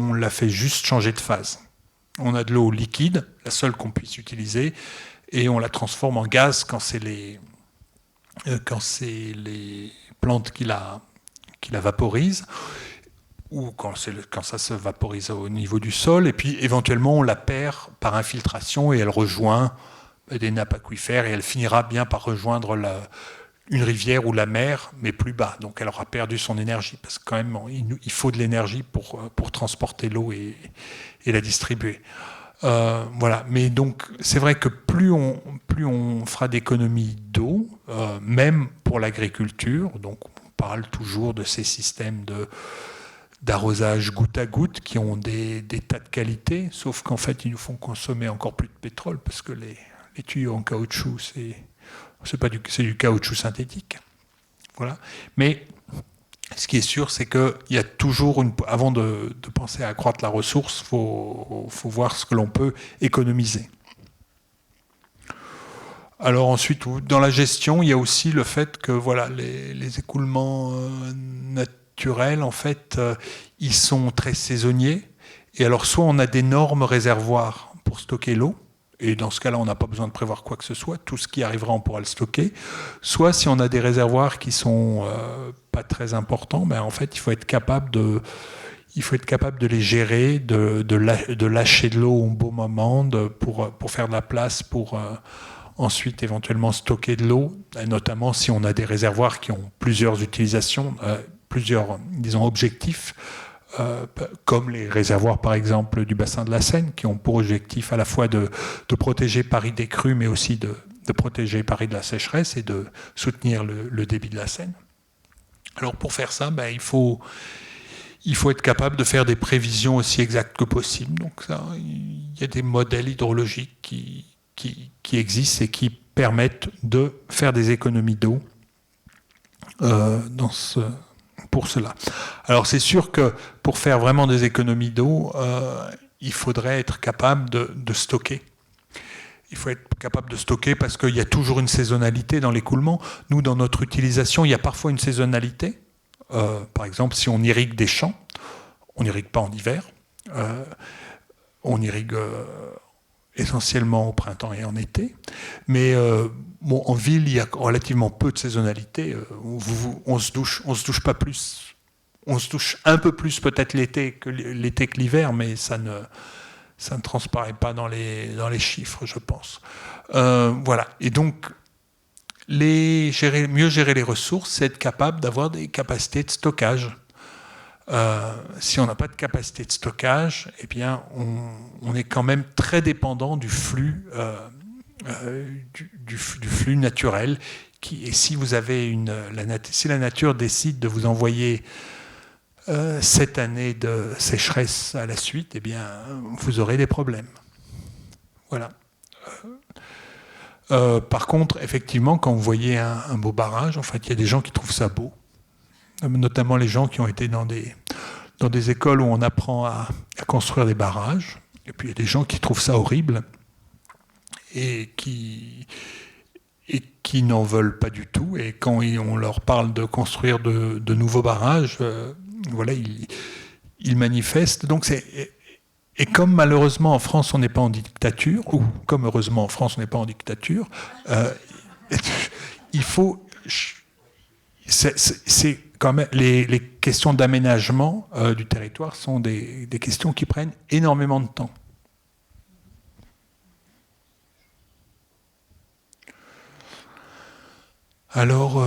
A: On la fait juste changer de phase. On a de l'eau liquide, la seule qu'on puisse utiliser, et on la transforme en gaz quand c'est les plantes qui la vaporisent, ou quand ça se vaporise au niveau du sol, et puis éventuellement on la perd par infiltration et elle rejoint des nappes aquifères, et elle finira bien par rejoindre une rivière ou la mer, mais plus bas. Donc elle aura perdu son énergie, parce que quand même il faut de l'énergie pour transporter l'eau et la distribuer. Voilà. Mais donc c'est vrai que plus on fera d'économies d'eau, même pour l'agriculture, donc on parle toujours de ces systèmes d'arrosage goutte à goutte qui ont des tas de qualités, sauf qu'en fait ils nous font consommer encore plus de pétrole, parce que les tuyaux en caoutchouc, c'est du caoutchouc synthétique. Voilà. Mais ce qui est sûr, c'est qu'il y a toujours avant de penser à accroître la ressource, faut voir ce que l'on peut économiser. Alors ensuite, dans la gestion, il y a aussi le fait que voilà, les écoulements naturels, en fait, ils sont très saisonniers. Et alors, soit on a d'énormes réservoirs pour stocker l'eau, et dans ce cas-là, on n'a pas besoin de prévoir quoi que ce soit, tout ce qui arrivera, on pourra le stocker. Soit si on a des réservoirs qui sont pas très importants, ben en fait, il faut être capable de les gérer, de lâcher de l'eau au bon moment, pour faire de la place, pour ensuite éventuellement stocker de l'eau, notamment si on a des réservoirs qui ont plusieurs utilisations, plusieurs, disons, objectifs, comme les réservoirs par exemple du bassin de la Seine, qui ont pour objectif à la fois de protéger Paris des crues, mais aussi de protéger Paris de la sécheresse et de soutenir le débit de la Seine. Alors pour faire ça, ben, il faut être capable de faire des prévisions aussi exactes que possible. Donc ça, il y a des modèles hydrologiques qui existent et qui permettent de faire des économies d'eau pour cela. Alors c'est sûr que pour faire vraiment des économies d'eau, il faudrait être capable de stocker. Il faut être capable de stocker parce qu'il y a toujours une saisonnalité dans l'écoulement. Nous, dans notre utilisation, il y a parfois une saisonnalité. Par exemple, si on irrigue des champs, on n'irrigue pas en hiver. On irrigue essentiellement au printemps et en été. Mais bon, en ville, il y a relativement peu de saisonnalité. On se douche pas plus. On se douche un peu plus peut-être l'été que l'hiver, mais ça ne transparaît pas dans les chiffres, je pense. Voilà. Et donc, mieux gérer les ressources, c'est être capable d'avoir des capacités de stockage. Si on n'a pas de capacité de stockage, eh bien, on est quand même très dépendant du flux, du flux naturel. Et si vous avez si la nature décide de vous envoyer cette année de sécheresse à la suite, eh bien, vous aurez des problèmes. Voilà. Par contre, effectivement, quand vous voyez un beau barrage, en fait, il y a des gens qui trouvent ça beau. Notamment les gens qui ont été dans des écoles où on apprend à construire des barrages. Et puis il y a des gens qui trouvent ça horrible et qui n'en veulent pas du tout. Et quand on leur parle de construire de nouveaux barrages, voilà, ils manifestent. Donc et comme malheureusement en France on n'est pas en dictature, ou comme heureusement en France on n'est pas en dictature, il faut... C'est quand même les questions d'aménagement du territoire sont des questions qui prennent énormément de temps. Alors,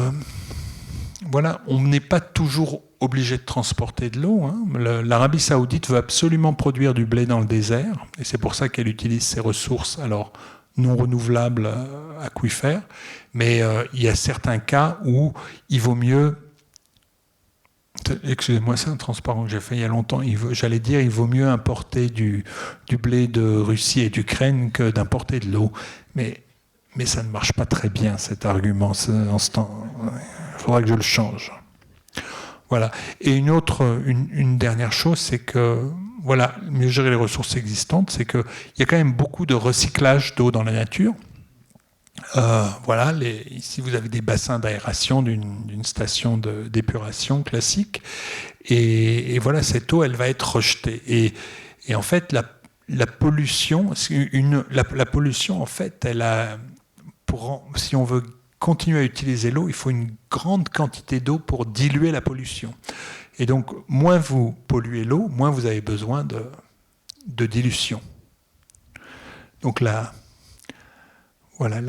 A: voilà, on n'est pas toujours obligé de transporter de l'eau. Hein. L'Arabie Saoudite veut absolument produire du blé dans le désert, et c'est pour ça qu'elle utilise ses ressources, alors non renouvelables, aquifères, mais il y a certains cas où il vaut mieux... Excusez-moi, c'est un transparent que j'ai fait il y a longtemps. J'allais dire, il vaut mieux importer du blé de Russie et d'Ukraine que d'importer de l'eau. Mais ça ne marche pas très bien, cet argument. En ce temps, il faudra que je le change. Voilà. Et une dernière chose, c'est que, voilà, mieux gérer les ressources existantes, c'est qu'il y a quand même beaucoup de recyclage d'eau dans la nature. Voilà, ici vous avez des bassins d'aération d'une station d'épuration classique, et voilà, cette eau, elle va être rejetée. Et en fait, la pollution, la pollution, en fait, si on veut continuer à utiliser l'eau, il faut une grande quantité d'eau pour diluer la pollution. Et donc, moins vous polluez l'eau, moins vous avez besoin de dilution. Donc voilà,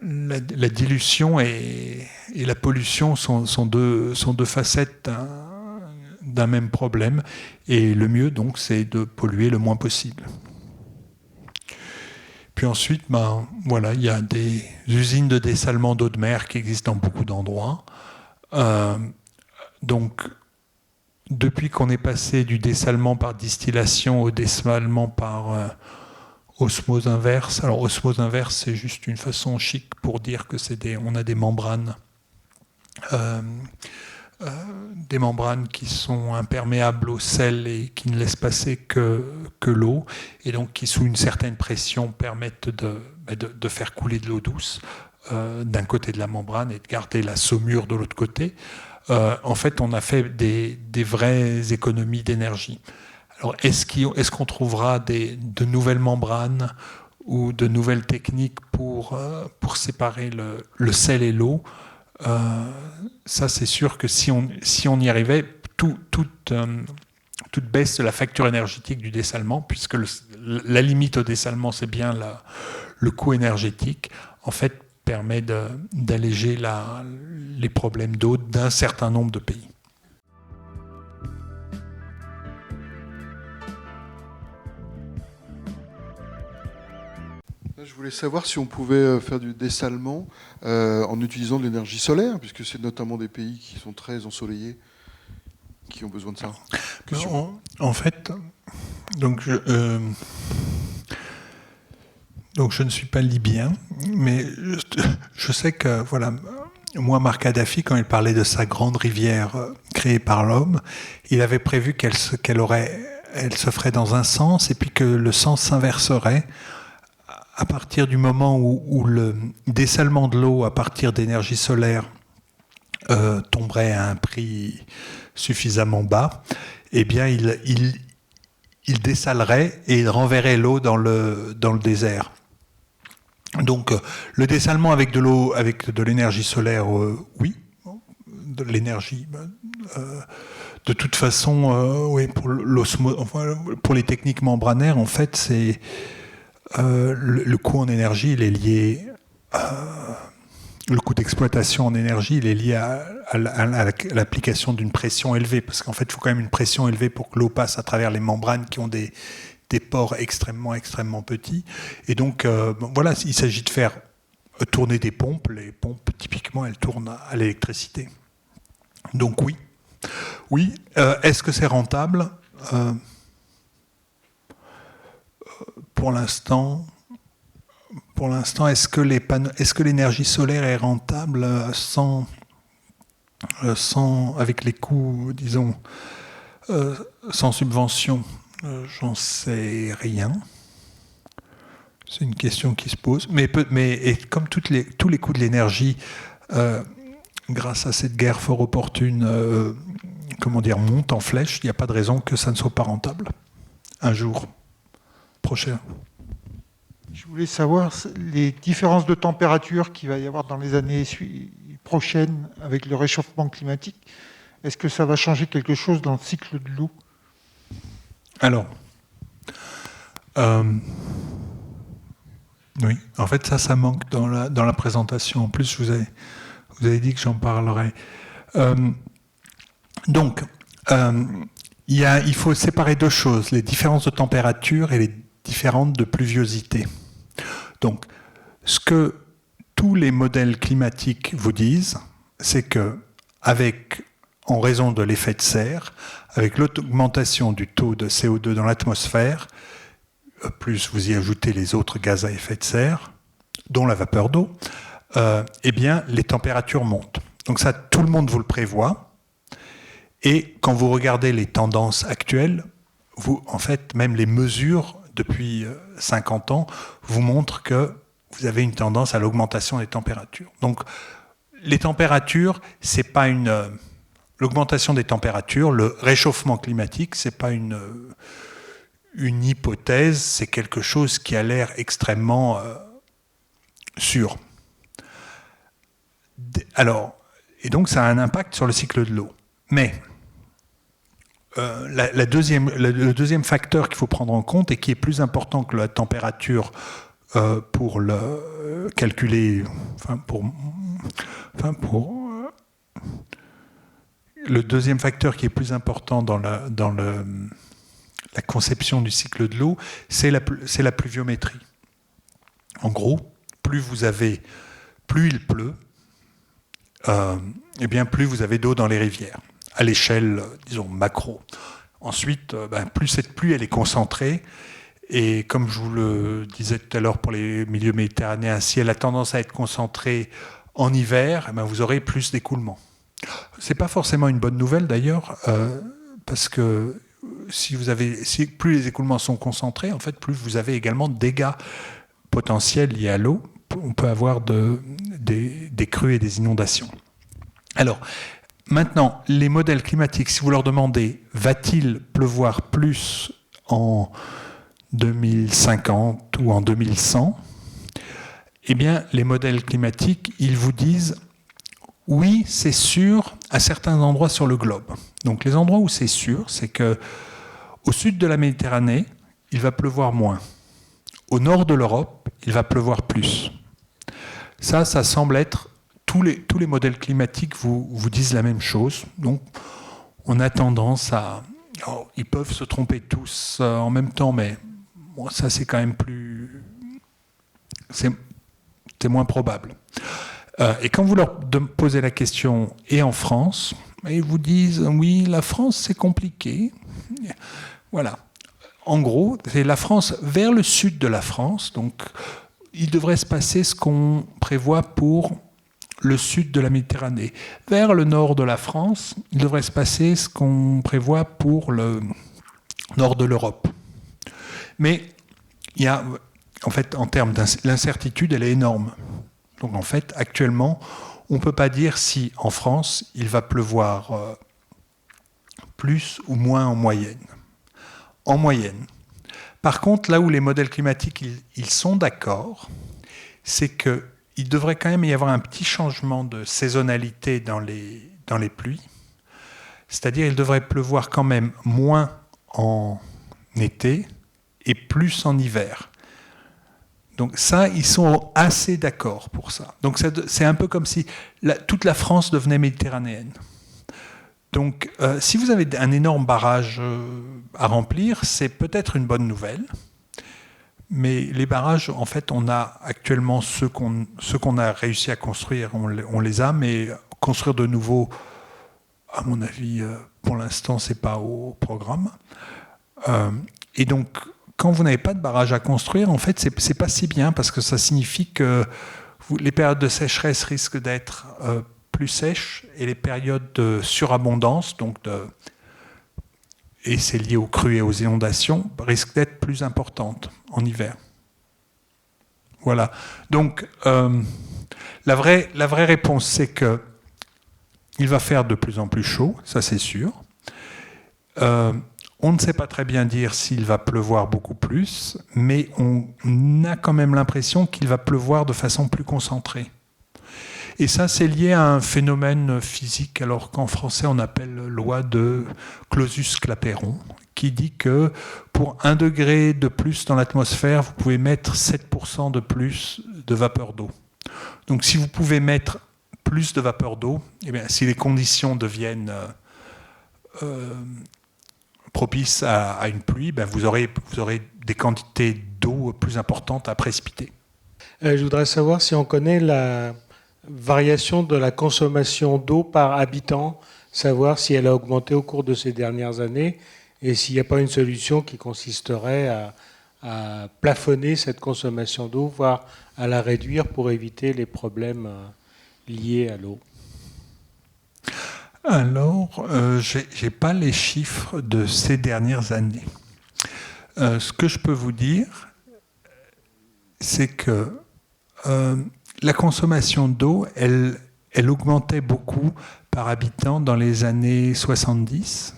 A: la dilution et la pollution sont deux facettes d'un même problème. Et le mieux, donc, c'est de polluer le moins possible. Puis ensuite, voilà, il y a des usines de dessalement d'eau de mer qui existent dans beaucoup d'endroits. Donc, depuis qu'on est passé du dessalement par distillation au dessalement par osmose inverse. Alors, osmose inverse, c'est juste une façon chic pour dire que on a des membranes qui sont imperméables au sel et qui ne laissent passer que l'eau, et donc qui, sous une certaine pression, permettent de faire couler de l'eau douce d'un côté de la membrane et de garder la saumure de l'autre côté, en fait, on a fait des vraies économies d'énergie. Alors, est-ce qu'on trouvera de nouvelles membranes ou de nouvelles techniques pour séparer le sel et l'eau? Ça, c'est sûr que si on y arrivait, toute baisse de la facture énergétique du dessalement, puisque la limite au dessalement, c'est bien le coût énergétique, en fait, permet d'alléger les problèmes d'eau d'un certain nombre de pays.
B: Je voulais savoir si on pouvait faire du dessalement en utilisant de l'énergie solaire, puisque c'est notamment des pays qui sont très ensoleillés qui ont besoin de ça.
A: En fait, donc je ne suis pas libyen, mais je sais que, voilà, moi, Muammar Kadhafi, quand il parlait de sa grande rivière créée par l'homme, il avait prévu qu'elle se ferait dans un sens, et puis que le sens s'inverserait à partir du moment où le dessalement de l'eau à partir d'énergie solaire tomberait à un prix suffisamment bas. Eh bien, il dessalerait et il renverrait l'eau dans le désert. Donc, le dessalement avec de l'énergie solaire, oui, de l'énergie. De toute façon, oui, pour les techniques membranaires, en fait, c'est le coût en énergie, il est lié. Le coût d'exploitation en énergie, il est lié à l'application d'une pression élevée, parce qu'en fait, il faut quand même une pression élevée pour que l'eau passe à travers les membranes qui ont des pores extrêmement petits. Et donc, voilà, il s'agit de faire tourner des pompes. Les pompes, typiquement, elles tournent à l'électricité. Donc oui. Oui. Est-ce que c'est rentable ? Pour l'instant, est-ce que l'énergie solaire est rentable sans avec les coûts, disons, sans subvention? J'en sais rien. C'est une question qui se pose. Mais comme tous les coûts de l'énergie, grâce à cette guerre fort opportune, montent en flèche, il n'y a pas de raison que ça ne soit pas rentable un jour prochain.
C: Je voulais savoir les différences de température qu'il va y avoir dans les années prochaines avec le réchauffement climatique. Est-ce que ça va changer quelque chose dans le cycle de l'eau ?
A: Alors, oui, en fait, ça manque dans la présentation. En plus, vous avez dit que j'en parlerai. Donc, il faut séparer deux choses, les différences de température et les différences de pluviosité. Donc, ce que tous les modèles climatiques vous disent, c'est que, en raison de l'effet de serre, avec l'augmentation du taux de CO2 dans l'atmosphère, plus vous y ajoutez les autres gaz à effet de serre, dont la vapeur d'eau, eh bien, les températures montent. Donc ça, tout le monde vous le prévoit. Et quand vous regardez les tendances actuelles, en fait, même les mesures depuis 50 ans vous montrent que vous avez une tendance à l'augmentation des températures. Donc, les températures, c'est pas l'augmentation des températures, le réchauffement climatique, c'est pas une hypothèse, c'est quelque chose qui a l'air extrêmement sûr. Alors, et donc ça a un impact sur le cycle de l'eau. Mais le deuxième facteur qu'il faut prendre en compte et qui est plus important que la température pour le calculer, le deuxième facteur qui est plus important dans la conception du cycle de l'eau, c'est la pluviométrie. En gros, plus il pleut, et bien plus vous avez d'eau dans les rivières, à l'échelle, disons, macro. Ensuite, plus cette pluie elle est concentrée, et comme je vous le disais tout à l'heure pour les milieux méditerranéens, si elle a tendance à être concentrée en hiver, vous aurez plus d'écoulement. C'est pas forcément une bonne nouvelle d'ailleurs, parce que plus les écoulements sont concentrés, en fait, plus vous avez également de dégâts potentiels liés à l'eau, on peut avoir des crues et des inondations. Alors, maintenant, les modèles climatiques, si vous leur demandez « va-t-il pleuvoir plus en 2050 ou en 2100 ?» Eh bien, les modèles climatiques, ils vous disent « oui, c'est sûr à certains endroits sur le globe ». Donc, les endroits où c'est sûr, c'est que au sud de la Méditerranée, il va pleuvoir moins. Au nord de l'Europe, il va pleuvoir plus. Ça semble être... Tous les modèles climatiques vous disent la même chose. Donc, on a tendance à... Oh, ils peuvent se tromper tous en même temps, mais bon, ça, c'est quand même plus... C'est moins probable. Et quand vous leur posez la question, et en France, ils vous disent, oui, la France, c'est compliqué. Voilà. En gros, c'est la France vers le sud de la France. Donc, il devrait se passer ce qu'on prévoit pour le sud de la Méditerranée. Vers le nord de la France, il devrait se passer ce qu'on prévoit pour le nord de l'Europe. Mais il y a, en fait, en termes l'incertitude, elle est énorme. Donc, en fait, actuellement, on ne peut pas dire si en France, il va pleuvoir plus ou moins en moyenne. En moyenne. Par contre, là où les modèles climatiques ils sont d'accord, c'est qu'il devrait quand même y avoir un petit changement de saisonnalité dans les pluies. C'est-à-dire qu'il devrait pleuvoir quand même moins en été et plus en hiver. Donc ça, ils sont assez d'accord pour ça. Donc c'est un peu comme si toute la France devenait méditerranéenne. Donc, si vous avez un énorme barrage à remplir, c'est peut-être une bonne nouvelle. Mais les barrages, en fait, on a actuellement ceux qu'on a réussi à construire, on les a, mais construire de nouveau, à mon avis, pour l'instant, c'est pas au programme. Et donc, quand vous n'avez pas de barrage à construire, en fait, c'est pas si bien parce que ça signifie que les périodes de sécheresse risquent d'être plus sèches et les périodes de surabondance, et c'est lié aux crues et aux inondations, risquent d'être plus importantes en hiver. Voilà. Donc, la vraie réponse, c'est que il va faire de plus en plus chaud, ça c'est sûr. On ne sait pas très bien dire s'il va pleuvoir beaucoup plus, mais on a quand même l'impression qu'il va pleuvoir de façon plus concentrée. Et ça, c'est lié à un phénomène physique, alors qu'en français, on appelle loi de Clausius-Clapeyron, qui dit que pour 1 degré de plus dans l'atmosphère, vous pouvez mettre 7% de plus de vapeur d'eau. Donc, si vous pouvez mettre plus de vapeur d'eau, eh bien, si les conditions deviennent propices à une pluie, ben vous aurez des quantités d'eau plus importantes à précipiter.
D: Je voudrais savoir si on connaît la variation de la consommation d'eau par habitant, savoir si elle a augmenté au cours de ces dernières années et s'il n'y a pas une solution qui consisterait à plafonner cette consommation d'eau, voire à la réduire pour éviter les problèmes liés à l'eau.
A: Alors, je n'ai pas les chiffres de ces dernières années. Ce que je peux vous dire, c'est que la consommation d'eau, elle augmentait beaucoup par habitant dans les années 70.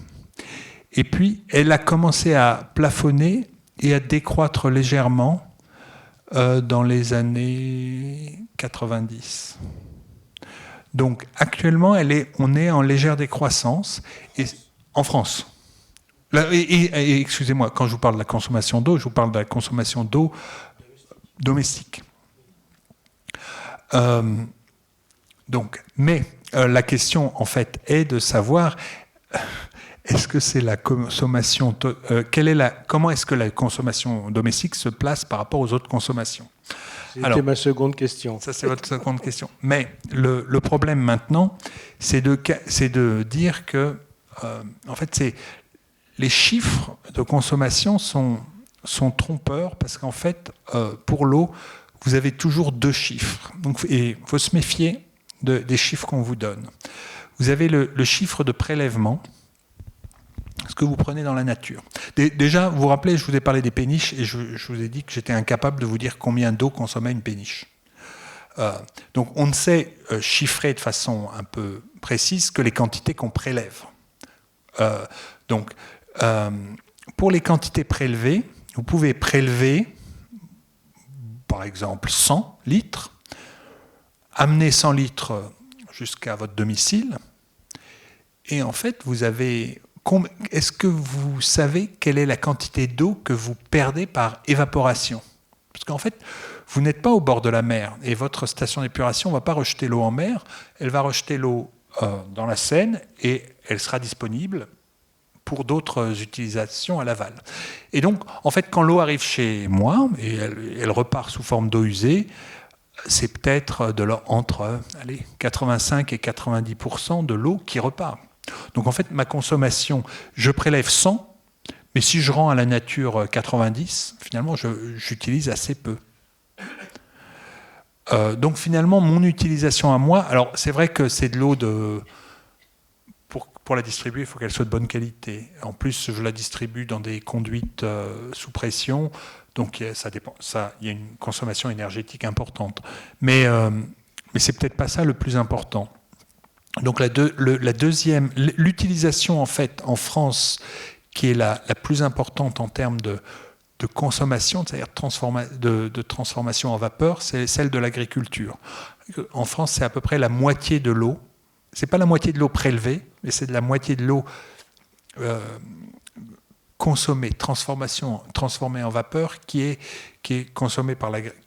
A: Et puis, elle a commencé à plafonner et à décroître légèrement dans les années 90. Donc, actuellement, on est en légère décroissance en France. Et excusez-moi, quand je vous parle de la consommation d'eau, je vous parle de la consommation d'eau domestique. Mais la question en fait est de savoir est-ce que c'est la consommation comment est-ce que la consommation domestique se place par rapport aux autres consommations.
D: C'était ma seconde question.
A: Ça c'est votre seconde question. Mais le problème maintenant, c'est de dire que en fait les chiffres de consommation sont trompeurs parce qu'en fait pour l'eau vous avez toujours 2 chiffres. Donc, et il faut se méfier des chiffres qu'on vous donne. Vous avez le chiffre de prélèvement. ce que vous prenez dans la nature. Déjà, vous vous rappelez, je vous ai parlé des péniches et je vous ai dit que j'étais incapable de vous dire combien d'eau consommait une péniche. Donc on ne sait chiffrer de façon un peu précise que les quantités qu'on prélève. Pour les quantités prélevées, vous pouvez prélever, par exemple, 100 litres, amener 100 litres jusqu'à votre domicile, et en fait, est-ce que vous savez quelle est la quantité d'eau que vous perdez par évaporation? Parce qu'en fait, vous n'êtes pas au bord de la mer, et votre station d'épuration ne va pas rejeter l'eau en mer, elle va rejeter l'eau dans la Seine, et elle sera disponible pour d'autres utilisations à l'aval. Et donc, en fait, quand l'eau arrive chez moi, et elle repart sous forme d'eau usée, c'est peut-être entre 85 et 90% de l'eau qui repart. Donc en fait, ma consommation, je prélève 100, mais si je rends à la nature 90, finalement, j'utilise assez peu. Donc finalement, mon utilisation à moi, alors c'est vrai que c'est de l'eau pour la distribuer, il faut qu'elle soit de bonne qualité. En plus, je la distribue dans des conduites sous pression, donc il y a une consommation énergétique importante. Mais c'est peut-être pas ça le plus important. Donc l'utilisation en fait en France qui est la plus importante en termes de consommation, c'est-à-dire de transformation en vapeur, c'est celle de l'agriculture. En France, c'est à peu près la moitié de l'eau. C'est pas la moitié de l'eau prélevée, mais c'est de la moitié de l'eau consommée, transformée en vapeur qui est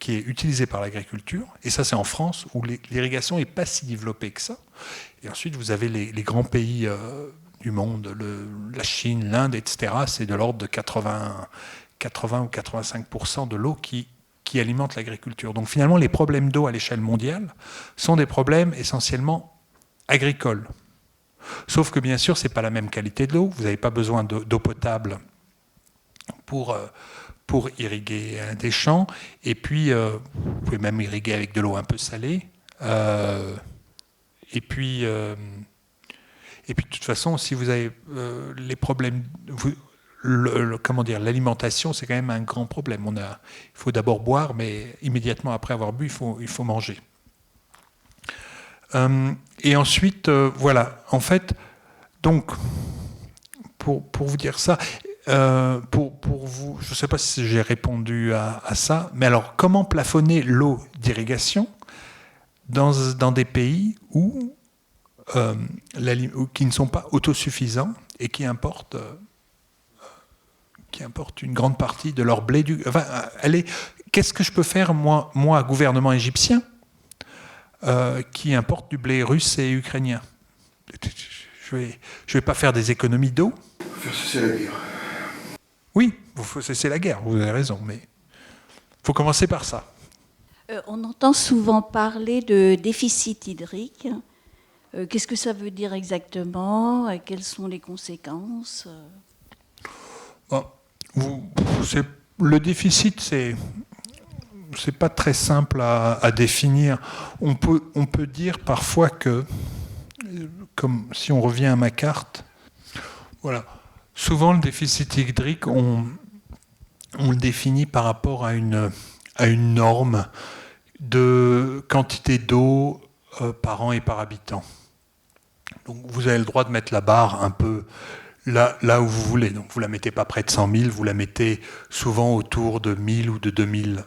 A: utilisée par l'agriculture. Et ça, c'est en France où l'irrigation n'est pas si développée que ça. Et ensuite, vous avez les grands pays du monde, la Chine, l'Inde, etc. C'est de l'ordre de 80 ou 85% de l'eau qui alimente l'agriculture. Donc finalement, les problèmes d'eau à l'échelle mondiale sont des problèmes essentiellement agricoles. Sauf que bien sûr, ce n'est pas la même qualité de l'eau. Vous n'avez pas besoin d'eau potable pour irriguer des champs. Et puis, vous pouvez même irriguer avec de l'eau un peu salée. Et puis, de toute façon, si vous avez les problèmes, l'alimentation, c'est quand même un grand problème. Il faut d'abord boire, mais immédiatement après avoir bu, il faut manger. Et ensuite, voilà. En fait, donc, pour vous dire ça, pour vous, je ne sais pas si j'ai répondu à ça, mais alors, comment plafonner l'eau d'irrigation dans des pays qui ne sont pas autosuffisants et qui importent une grande partie de leur blé. Qu'est-ce que je peux faire, moi gouvernement égyptien, qui importe du blé russe et ukrainien? Je vais pas faire des économies d'eau.
B: Il faut faire cesser la guerre.
A: Oui, il faut cesser la guerre, vous avez raison, mais il faut commencer par ça.
E: On entend souvent parler de déficit hydrique. Qu'est-ce que ça veut dire exactement? Quelles sont les conséquences?
A: Le déficit, c'est pas très simple à définir. On peut dire parfois que, comme si on revient à ma carte, voilà. Souvent le déficit hydrique, on le définit par rapport à une norme de quantité d'eau par an et par habitant. Donc vous avez le droit de mettre la barre un peu là où vous voulez. Donc vous ne la mettez pas près de 100 000, vous la mettez souvent autour de 1000 ou de 2000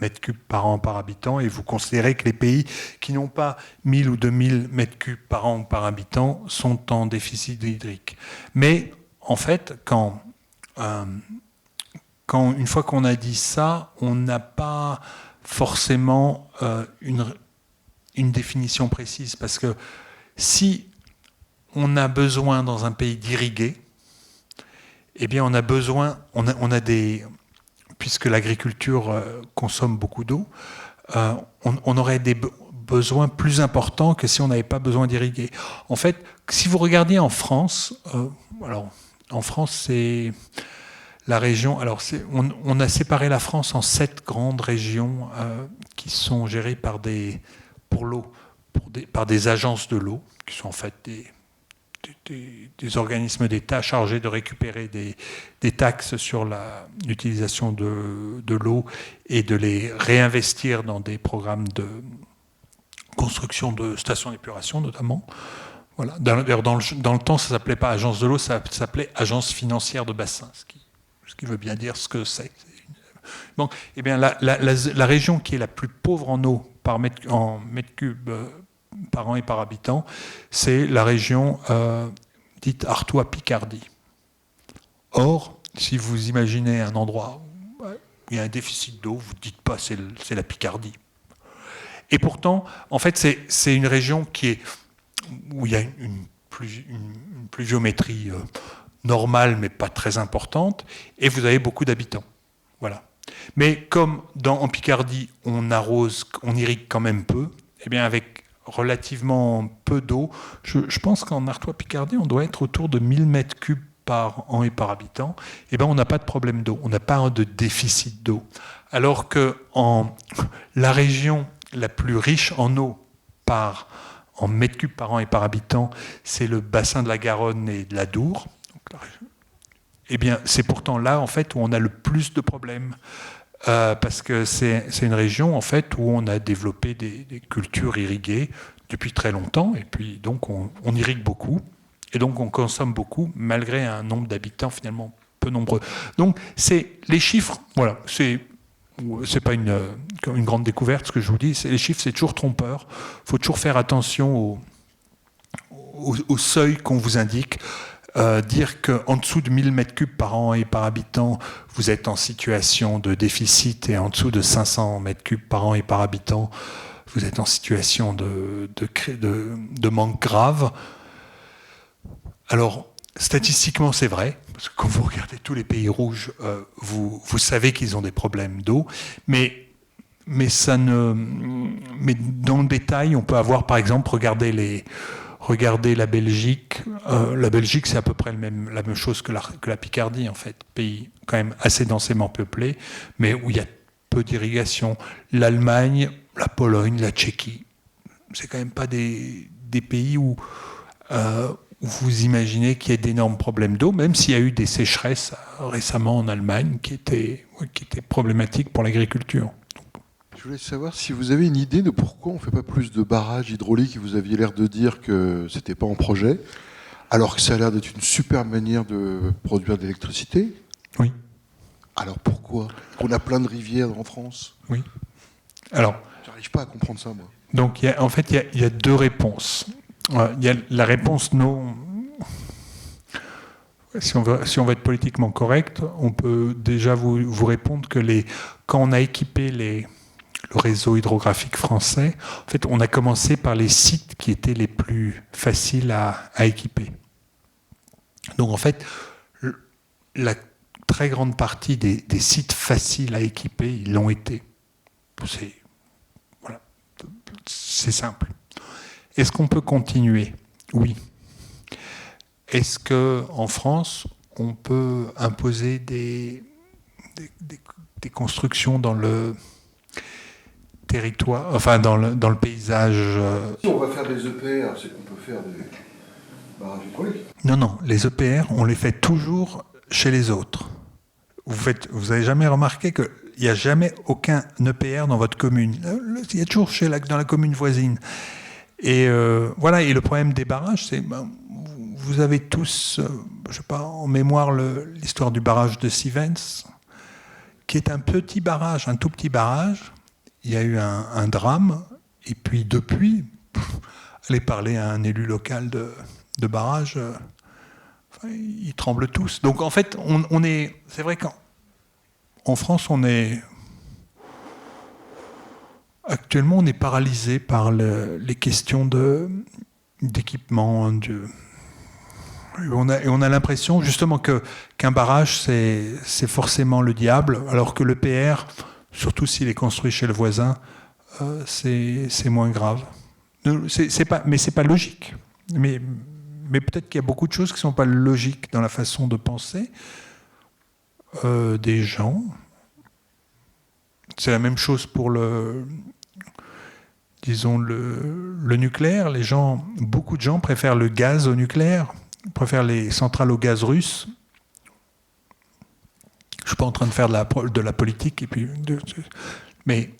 A: mètres cubes par an par habitant, et vous considérez que les pays qui n'ont pas 1000 ou 2000 mètres cubes par an ou par habitant sont en déficit hydrique. Mais en fait, quand une fois qu'on a dit ça, on n'a pas forcément une définition précise, parce que si on a besoin dans un pays d'irriguer, eh bien on a des, puisque l'agriculture consomme beaucoup d'eau, on aurait des besoins plus importants que si on n'avait pas besoin d'irriguer. En fait, si vous regardez en France, en France c'est la région. Alors on a séparé la France en 7 grandes régions qui sont gérées par des agences de l'eau, qui sont en fait des organismes d'État chargés de récupérer des taxes sur l'utilisation de l'eau et de les réinvestir dans des programmes de construction de stations d'épuration notamment. Voilà. D'ailleurs, dans le temps, ça ne s'appelait pas agence de l'eau, ça s'appelait agence financière de bassin, ce qui veut bien dire ce que c'est. Bon, eh bien, la région qui est la plus pauvre en eau en mètre cube par an et par habitant, c'est la région dite Artois-Picardie. Or, si vous imaginez un endroit où il y a un déficit d'eau, vous ne dites pas c'est la Picardie. Et pourtant, en fait, c'est une région où il y a une pluviométrie normale, mais pas très importante, et vous avez beaucoup d'habitants. Voilà. Mais comme en Picardie, on irrigue quand même peu, eh bien avec relativement peu d'eau, je pense qu'en Artois-Picardie, on doit être autour de 1000 mètres cubes par an et par habitant, eh bien on n'a pas de problème d'eau, on n'a pas de déficit d'eau. Alors que la région la plus riche en eau en mètres cubes par an et par habitant, c'est le bassin de la Garonne et de l'Adour. Eh bien, c'est pourtant là, en fait, où on a le plus de problèmes, parce que c'est une région, en fait, où on a développé des cultures irriguées depuis très longtemps, et puis donc on irrigue beaucoup, et donc on consomme beaucoup, malgré un nombre d'habitants finalement peu nombreux. Donc, les chiffres, voilà, c'est pas une grande découverte, ce que je vous dis. Les chiffres, c'est toujours trompeur. Il faut toujours faire attention au seuil qu'on vous indique. Dire qu'en dessous de 1000 mètres cubes par an et par habitant, vous êtes en situation de déficit, et en dessous de 500 mètres cubes par an et par habitant, vous êtes en situation de manque grave. Alors, statistiquement, c'est vrai, parce que quand vous regardez tous les pays rouges, vous savez qu'ils ont des problèmes d'eau, mais dans le détail, on peut avoir, par exemple, regardez la Belgique. La Belgique, c'est à peu près la même chose que la Picardie, en fait. Pays quand même assez densément peuplé, mais où il y a peu d'irrigation. L'Allemagne, la Pologne, la Tchéquie, c'est quand même pas des pays où vous imaginez qu'il y ait d'énormes problèmes d'eau, même s'il y a eu des sécheresses récemment en Allemagne qui étaient problématiques pour l'agriculture.
B: Je voulais savoir si vous avez une idée de pourquoi on ne fait pas plus de barrages hydrauliques. Vous aviez l'air de dire que ce n'était pas en projet, alors que ça a l'air d'être une super manière de produire de l'électricité.
A: Oui.
B: Alors pourquoi? On a plein de rivières en France.
A: Oui. Alors,
B: j'arrive pas à comprendre ça, moi.
A: Donc, il y a deux réponses. Il y a la réponse non. Si on veut être politiquement correct, on peut déjà vous répondre que quand on a équipé le réseau hydrographique français, en fait, on a commencé par les sites qui étaient les plus faciles à équiper. Donc, en fait, la très grande partie des sites faciles à équiper, ils l'ont été. C'est simple. Est-ce qu'on peut continuer? Oui. Est-ce qu'en France, on peut imposer des constructions dans le territoire, enfin dans le paysage?
B: Si on va faire des EPR, c'est qu'on peut faire des barrages hydrauliques.
A: Non, les EPR, on les fait toujours chez les autres. Vous n'avez jamais remarqué qu'il n'y a jamais aucun EPR dans votre commune. Il y a toujours dans la commune voisine. Et voilà. Et le problème des barrages, c'est vous avez tous, je sais pas, en mémoire l'histoire du barrage de Sivens, qui est un petit barrage, un tout petit barrage. Il y a eu un drame, et puis depuis, allez parler à un élu local de barrage, ils tremblent tous. Donc en fait, c'est vrai qu'en France, actuellement, on est paralysé par les questions d'équipement. On a l'impression justement qu'un barrage, c'est forcément le diable, alors que le PR, surtout s'il est construit chez le voisin, c'est moins grave. Mais c'est pas logique. Mais peut-être qu'il y a beaucoup de choses qui ne sont pas logiques dans la façon de penser des gens. C'est la même chose pour disons, le nucléaire. Beaucoup de gens préfèrent le gaz au nucléaire, préfèrent les centrales au gaz russe. Je ne suis pas en train de faire de la politique, et puis mais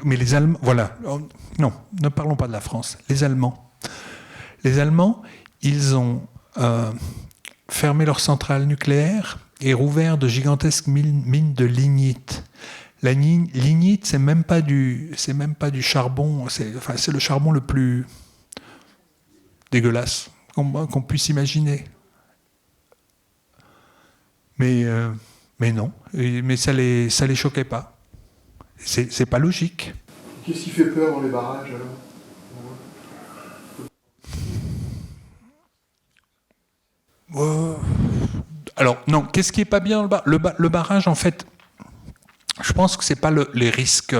A: les Allemands, voilà, non, ne parlons pas de la France. Les Allemands, ils ont fermé leurs centrales nucléaires et rouvert de gigantesques mines de lignite. La lignite, c'est même pas du charbon, c'est le charbon le plus dégueulasse qu'on puisse imaginer. Mais non, mais ça les choquait pas. C'est pas logique.
B: Qu'est-ce qui fait peur dans les barrages alors
A: Alors non, qu'est-ce qui est pas bien dans le barrage, en fait, je pense que c'est pas les risques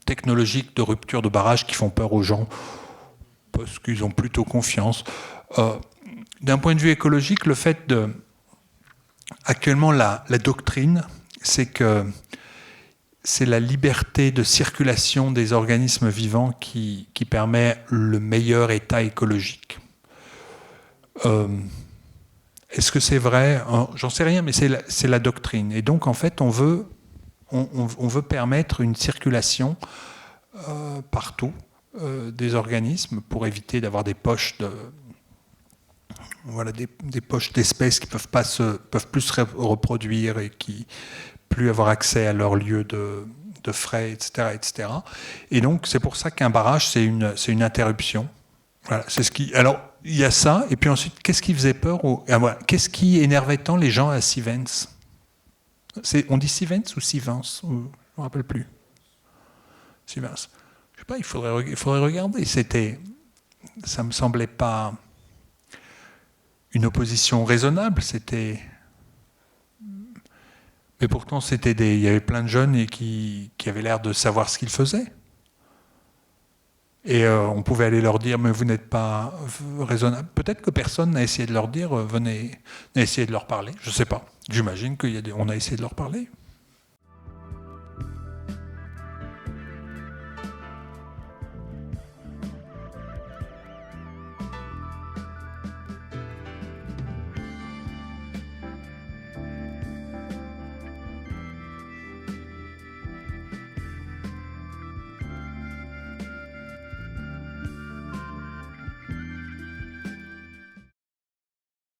A: technologiques de rupture de barrage qui font peur aux gens, parce qu'ils ont plutôt confiance. D'un point de vue écologique, le fait actuellement la doctrine, c'est que c'est la liberté de circulation des organismes vivants qui permet le meilleur état écologique. Est-ce que c'est vrai? J'en sais rien, mais c'est la doctrine. Et donc, en fait, on veut permettre une circulation partout des organismes pour éviter d'avoir des poches des poches d'espèces qui peuvent plus se reproduire et qui plus avoir accès à leur lieu de frais, etc., etc. Et donc, c'est pour ça qu'un barrage, c'est une interruption. Voilà, c'est ce qui. Alors, il y a ça, et puis ensuite, qu'est-ce qui faisait peur qu'est-ce qui énervait tant les gens à Sivens? On dit Sivens ou Sivens? Je ne me rappelle plus. Sivens. Je sais pas, il faudrait regarder. Ça me semblait pas une opposition raisonnable. Mais pourtant, il y avait plein de jeunes qui avaient l'air de savoir ce qu'ils faisaient. Et on pouvait aller leur dire, mais vous n'êtes pas raisonnable. Peut-être que personne n'a essayé de leur dire, venez, n'a essayé de leur parler. Je ne sais pas. J'imagine qu'on a essayé de leur parler.